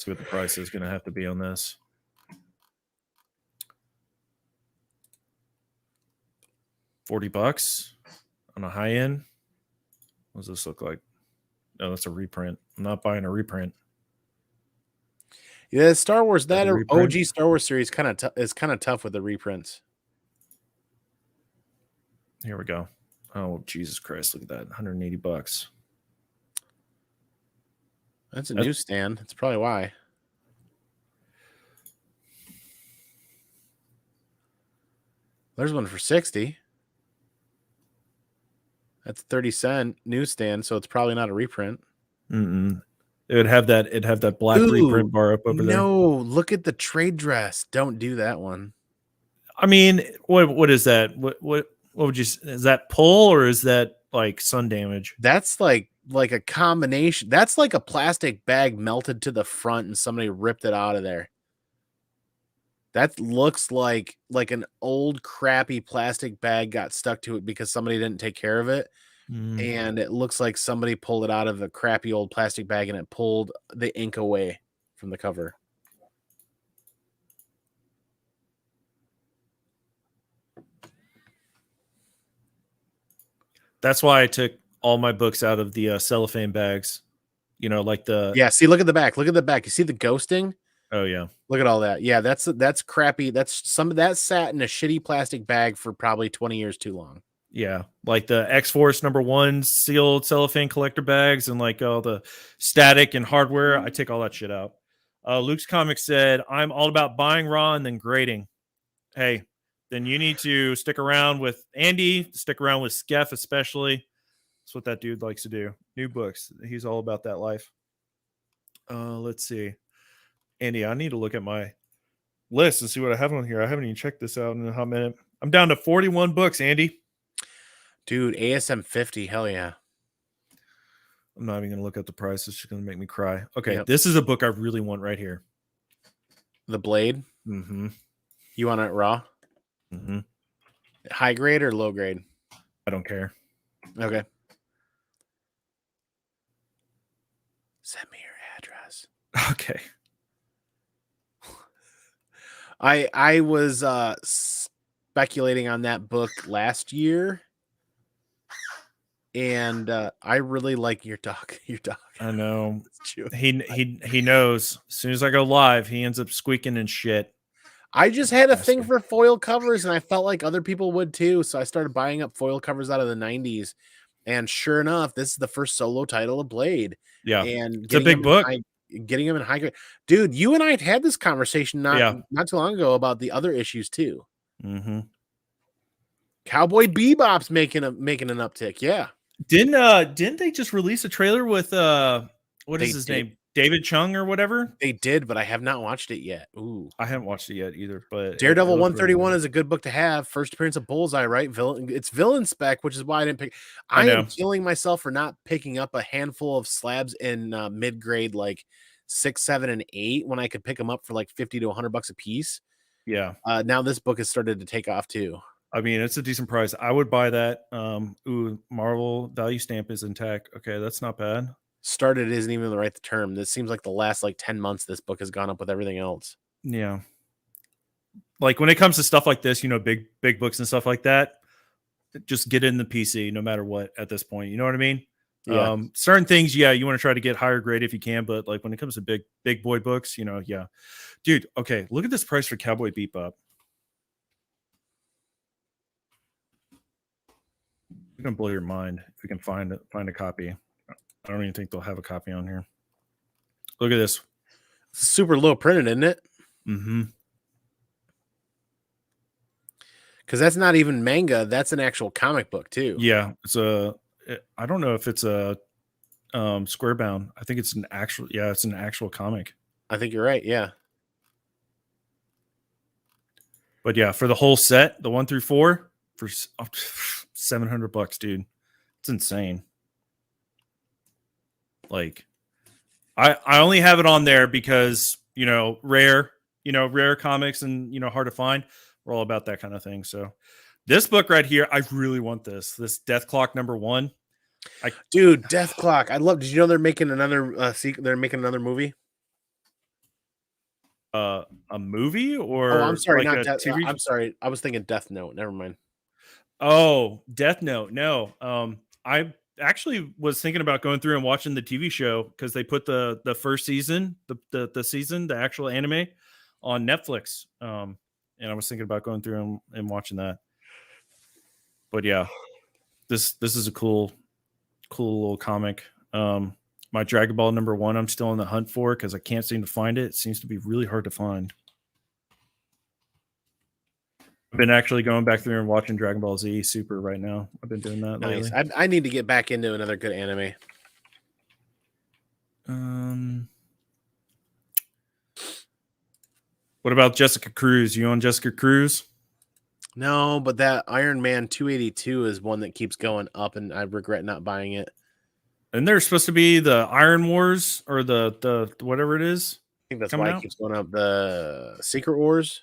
See what the price is going to have to be on this. $40 on a high end. What does this look like? No, that's a reprint. I'm not buying a reprint. Yeah, Star Wars, that reprint? OG Star Wars series is kind of tough with the reprints. Here we go. Oh, Jesus Christ. Look at that. $180. That's a newsstand. That's probably why. There's one for 60. That's 30-cent newsstand, so it's probably not a reprint. It'd have that black reprint bar up over there. No, look at the trade dress. Don't do that one. I mean, what is that? What would you? Is that pull or is that like sun damage? That's like a combination. That's like a plastic bag melted to the front and somebody ripped it out of there. That looks like an old crappy plastic bag got stuck to it because somebody didn't take care of it. And it looks like somebody pulled it out of a crappy old plastic bag and it pulled the ink away from the cover. That's why I took all my books out of the cellophane bags. You know, like yeah. See, look at the back. Look at the back. You see the ghosting? Oh yeah. Look at all that. Yeah, that's crappy. That's some of that sat in a shitty plastic bag for probably 20 years too long. Yeah, like the X-Force #1 sealed cellophane collector bags and like all the static and hardware. I take all that shit out. Luke's Comics said, I'm all about buying raw and then grading. Hey, then you need to stick around with Andy, stick around with Skeff especially. That's what that dude likes to do. New books. He's all about that life. Let's see. Andy, I need to look at my list and see what I have on here. I haven't even checked this out in a hot minute. I'm down to 41 books, Andy. Dude, ASM 50, hell yeah. I'm not even going to look at the price. It's just going to make me cry. Okay, This is a book I really want right here. The Blade? Mm-hmm. You want it raw? Mm-hmm. High grade or low grade? I don't care. Okay. Send me your address. Okay. I was speculating on that book last year. And I really like your dog. Your dog. I know. He knows. As soon as I go live, he ends up squeaking and shit. I just had a thing for foil covers, and I felt like other people would too. So I started buying up foil covers out of the 90s. And sure enough, this is the first solo title of Blade. Yeah. And it's a big book. Getting them in high grade. Dude, you and I had this conversation not too long ago about the other issues too. Mm-hmm. Cowboy Bebop's making an uptick. Yeah. Didn't they just release a trailer with what is his name? David Chung or whatever? They did, but I have not watched it yet. Ooh. I haven't watched it yet either, but Daredevil 131 is a good book to have. First appearance of Bullseye, right? It's villain spec, which is why I didn't pick. I am killing myself for not picking up a handful of slabs in mid-grade like 6, 7, and 8 when I could pick them up for like $50 to $100 a piece. Yeah. Now this book has started to take off too. I mean, it's a decent price. I would buy that. Marvel value stamp is intact. Okay, that's not bad. Started isn't even the right term. This seems like the last like 10 months this book has gone up with everything else. Yeah. Like when it comes to stuff like this, big books and stuff like that, just get in the PC no matter what at this point. You know what I mean? Yeah. Certain things, you want to try to get higher grade if you can, but like when it comes to big boy books, yeah. Dude, okay, look at this price for Cowboy Bebop. It's gonna blow your mind if we can find a copy. I don't even think they'll have a copy on here. Look at this. It's super low printed, isn't it? Mm-hmm. Because that's not even manga. That's an actual comic book too. Yeah, I don't know if it's a square bound. I think it's an actual comic. I think you're right. Yeah. But yeah, for the whole set, the 1 through 4, for $700, dude. It's insane. Like, I only have it on there because rare comics and hard to find. We're all about that kind of thing. So this book right here, I really want this Death Clock #1. Dude, Death Clock. I love. Did you know they're making another they're making another movie? A movie Oh, I'm or sorry, like not a Death. TV? I'm sorry, I was thinking Death Note. Never mind. Oh, Death Note. No. I actually was thinking about going through and watching the TV show because they put the first season, the season, the actual anime on Netflix. And I was thinking about going through and watching that. But yeah, this is a cool little comic. My Dragon Ball #1, I'm still on the hunt for because I can't seem to find it. It seems to be really hard to find. I've been actually going back through and watching Dragon Ball Z Super right now. I've been doing that Nice. lately. I need to get back into another good anime. What about Jessica Cruz? You on Jessica Cruz? No, but that Iron Man 282 is one that keeps going up, and I regret not buying it. And there's supposed to be the Iron Wars or the whatever it is I think that's coming why it out. keeps going up. The Secret Wars.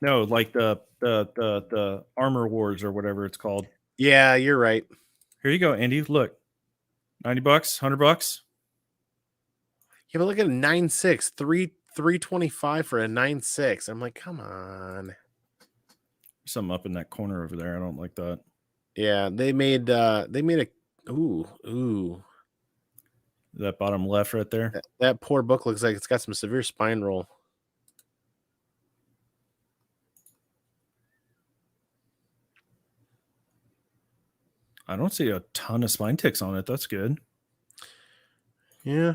No, like the Armor Wars or whatever it's called. Yeah, you're right. Here you go, Andy. Look, $90, $100. Yeah, but look at a 9.6, 325 for a 9.6. I'm like, come on. Something up in that corner over there. I don't like that. Yeah, they made a ooh. That bottom left right there. That poor book looks like it's got some severe spine roll. I don't see a ton of spine ticks on it. That's good. Yeah.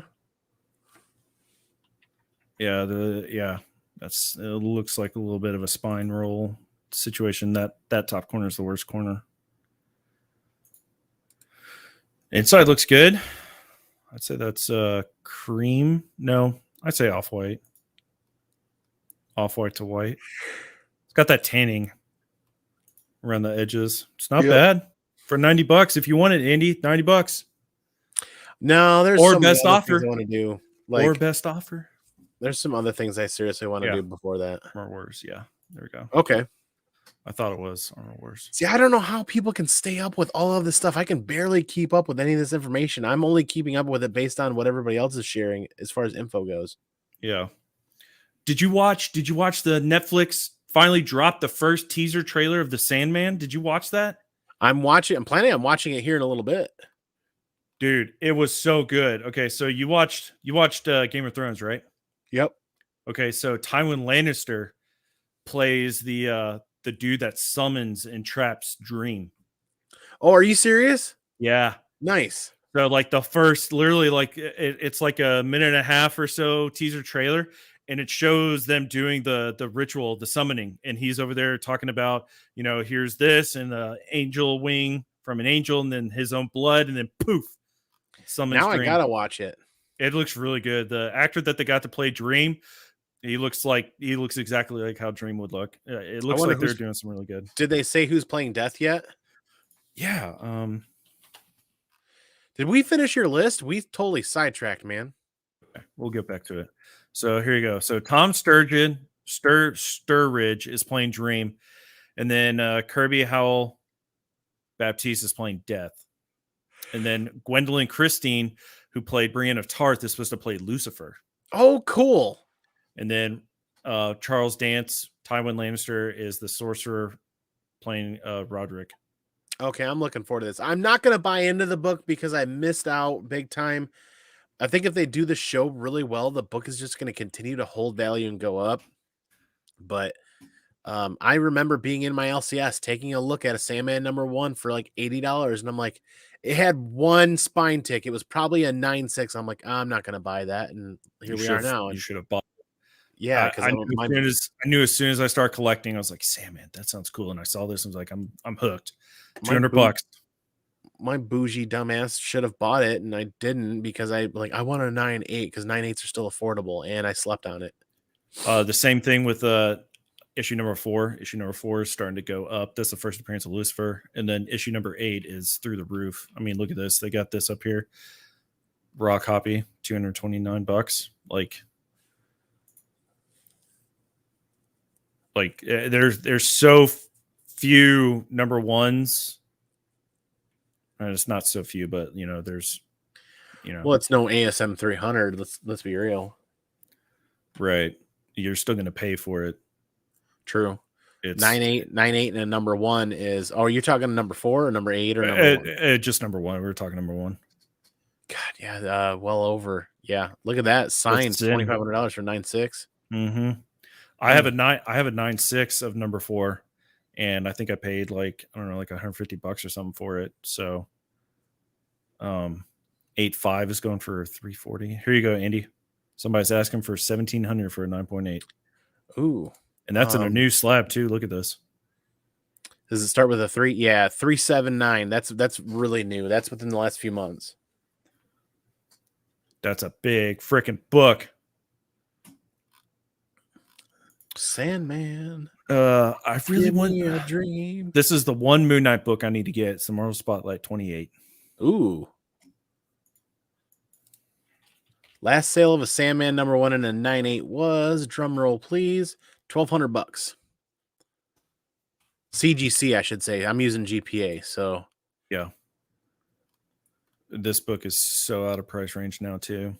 Yeah, that's it looks like a little bit of a spine roll situation. That top corner is the worst corner. Inside looks good. I'd say that's cream. No, I'd say off-white. Off-white to white. It's got that tanning around the edges. It's not bad. For $90 if you want it, Andy. $90. No, there's Or so many best other offer. things I want to do. Or best offer. There's some other things I seriously want to do before that. Armor Wars, yeah. There we go. Okay. I thought it was Armor Wars. See, I don't know how people can stay up with all of this stuff. I can barely keep up with any of this information. I'm only keeping up with it based on what everybody else is sharing as far as info goes. Yeah. Did you watch the Netflix finally dropped the first teaser trailer of The Sandman? Did you watch that? I'm planning on watching it here in a little bit. Dude, it was so good. Okay, so you watched Game of Thrones, right? Yep. Okay, so Tywin Lannister plays the dude that summons and traps Dream. Oh, are you serious? Yeah. Nice. So like the first, literally like it's like a minute and a half or so teaser trailer, and it shows them doing the ritual, the summoning, and he's over there talking about, here's this and the angel wing from an angel, and then his own blood, and then poof, summons Now Dream. I gotta watch it. It looks really good. The actor that they got to play Dream, he looks exactly like how Dream would look. It looks like they're doing some really good. Did they say who's playing Death yet? Yeah. Did we finish your list? We totally sidetracked, man. Okay, we'll get back to it. So here you go. So Tom Sturridge is playing Dream, and then Kirby Howell Baptiste is playing Death, and then Gwendolyn Christine, who played Brienne of Tarth, is supposed to play Lucifer. Oh, cool. And then Charles Dance, Tywin Lannister, is the sorcerer playing Roderick. Okay, I'm looking forward to this. I'm not going to buy into the book because I missed out big time. I think if they do the show really well, the book is just going to continue to hold value and go up. But I remember being in my LCS, taking a look at a Sandman #1 for like $80. And I'm like, it had one spine tick. It was probably a 9.6. I'm like, I'm not going to buy that. And here we are now. You should have bought. Yeah, because I knew as soon as I started collecting, I was like, Sandman, that sounds cool. And I saw this and was like, I'm hooked. $200. My bougie dumbass should have bought it, and I didn't because I want a 9.8 because 9.8s are still affordable, and I slept on it. The same thing with issue #4. Issue #4 is starting to go up. That's the first appearance of Lucifer, and then issue #8 is through the roof. I mean, look at this. They got this up here. Raw copy, $229. There's so few #1s. And it's not so few, but there's you know. Well, it's no ASM 300. Let's be real. Right. You're still going to pay for it. True. It's 98, and a number 1 is. Oh, you're talking number 4 or number 8 or number 1? Just number 1. We were talking number 1. God, yeah, well over. Yeah, look at that. Signed $2,500 for 9.6. Mm-hmm. I have a 9.6 of number 4, and I think I paid like I don't know, like $150 or something for it. So, 8.5 is going for 340. Here you go, Andy. Somebody's asking for 1,700 for a 9.8. Ooh, and that's in a new slab too. Look at this. Does it start with a 3? Yeah, 379. That's really new. That's within the last few months. That's a big freaking book. Sandman. I really want a dream. This is the one Moon Knight book I need to get. It's the Marvel Spotlight 28. Ooh. Last sale of a Sandman number 1 in a 9.8 was, drum roll please, $1,200. CGC, I should say. I'm using GPA, so yeah. This book is so out of price range now too.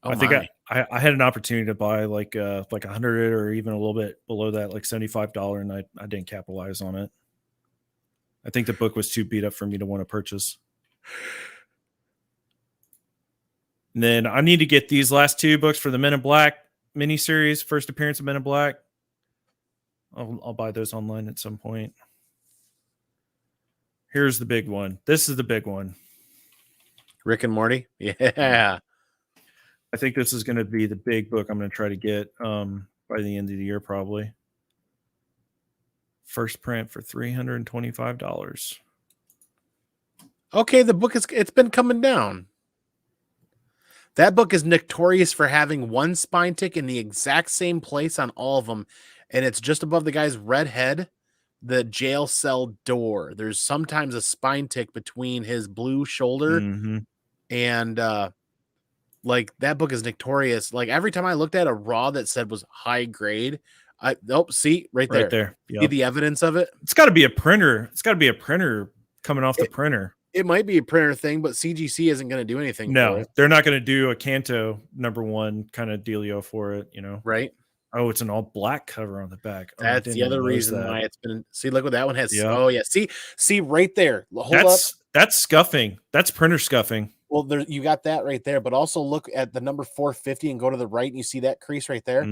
Oh, I think I had an opportunity to buy like 100 or even a little bit below that, like $75, and I didn't capitalize on it. I think the book was too beat up for me to want to purchase. And then I need to get these last 2 books for the Men in Black miniseries, first appearance of Men in Black. I'll buy those online at some point. Here's the big one. This is the big one. Rick and Morty? Yeah. I think this is going to be the big book I'm going to try to get by the end of the year, probably. First print for $325. Okay, the book it's been coming down. That book is notorious for having one spine tick in the exact same place on all of them, and it's just above the guy's red head, the jail cell door. There's sometimes a spine tick between his blue shoulder, and like that book is notorious. Like every time I looked at a raw that said was high grade, see right there. Yep. See the evidence of it. It's got to be a printer. It's got to be a printer coming off the printer. It might be a printer thing, but CGC isn't going to do anything. No, for it. They're not going to do a Canto number 1 kind of dealio for it, you know? Right. Oh, it's an all black cover on the back. That's the other reason why it's been. See, look what that one has. Yep. Oh yeah, see right there. Hold up. That's scuffing. That's printer scuffing. Well, there you got that right there. But also look at the number 450 and go to the right, and you see that crease right there.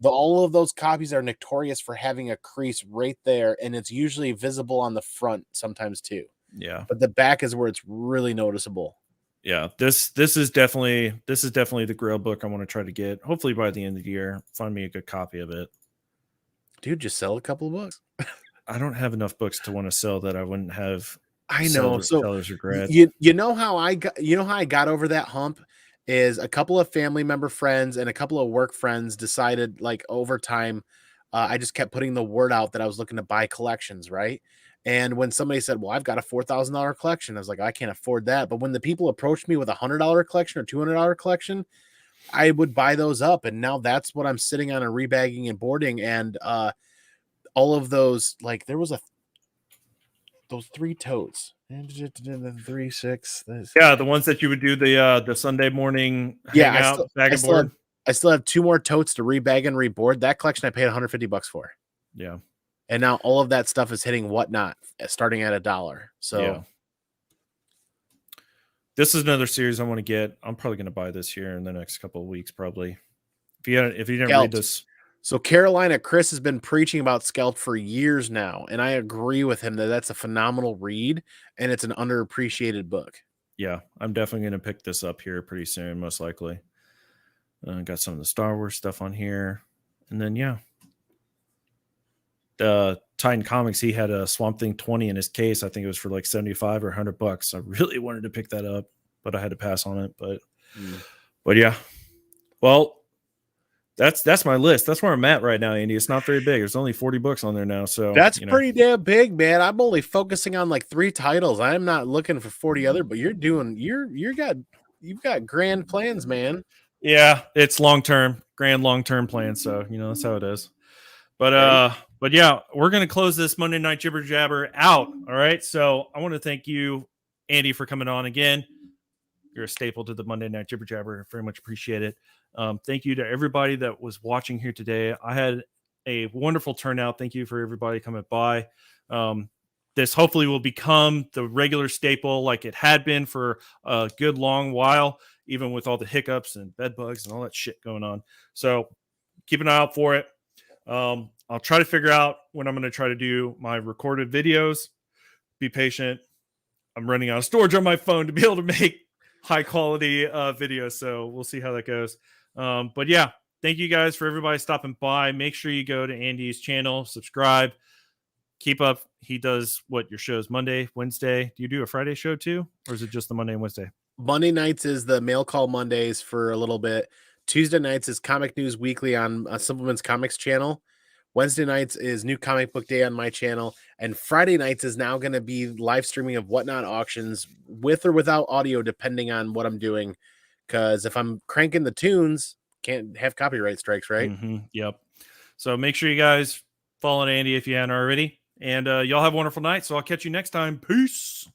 All of those copies are notorious for having a crease right there, and it's usually visible on the front sometimes too. Yeah, but the back is where it's really noticeable. Yeah, this is definitely the Grail book I want to try to get. Hopefully by the end of the year, find me a good copy of it. Dude, just sell a couple of books. I don't have enough books to want to sell that I wouldn't have. I know. So seller's regret. You know how I got over that hump is a couple of family member friends and a couple of work friends decided, like, over time, I just kept putting the word out that I was looking to buy collections, right? And when somebody said, well, I've got a $4,000 collection, I was like, I can't afford that. But when the people approached me with a $100 collection or $200 collection, I would buy those up. And now that's what I'm sitting on and rebagging and boarding. And all of those, like there was those 3 totes. 3, 6. Yeah, the ones that you would do the Sunday morning hangout bag and board. I still have 2 more totes to rebag and reboard. That collection I paid $150 for. Yeah. And now all of that stuff is hitting Whatnot, starting at $1. So yeah. This is another series I want to get. I'm probably going to buy this here in the next couple of weeks, probably. If you didn't read this. So Carolina Chris has been preaching about Scalp for years now, and I agree with him that that's a phenomenal read, and it's an underappreciated book. Yeah, I'm definitely going to pick this up here pretty soon, most likely. Got some of the Star Wars stuff on here. And then, yeah. Titan Comics, he had a Swamp Thing 20 in his case. I think it was for like $75 or $100. I really wanted to pick that up, but I had to pass on it. But yeah. Well, that's my list. That's where I'm at right now, Andy. It's not very big. There's only 40 books on there now. So that's pretty damn big, man. I'm only focusing on like 3 titles. I'm not looking for 40 other, but you've got grand plans, man. Yeah, it's grand long-term plans. So, that's how it is. But yeah, we're going to close this Monday Night Jibber Jabber out. All right. So I want to thank you, Andy, for coming on again. You're a staple to the Monday Night Jibber Jabber. Very much appreciate it. Thank you to everybody that was watching here today. I had a wonderful turnout. Thank you for everybody coming by. This hopefully will become the regular staple like it had been for a good long while, even with all the hiccups and bed bugs and all that shit going on. So keep an eye out for it. I'll try to figure out when I'm going to try to do my recorded videos. Be patient. I'm running out of storage on my phone to be able to make high quality videos. So we'll see how that goes. But yeah, thank you guys for everybody stopping by. Make sure you go to Andy's channel, subscribe, keep up. He does what your shows Monday, Wednesday. Do you do a Friday show too? Or is it just the Monday and Wednesday? Monday nights is the mail call Mondays for a little bit. Tuesday nights is Comic News Weekly on Simpleman's Comics channel. Wednesday nights is New Comic Book Day on my channel. And Friday nights is now going to be live streaming of Whatnot auctions with or without audio, depending on what I'm doing. Because if I'm cranking the tunes, can't have copyright strikes, right? Yep. So make sure you guys follow Andy if you haven't already. And y'all have a wonderful night. So I'll catch you next time. Peace.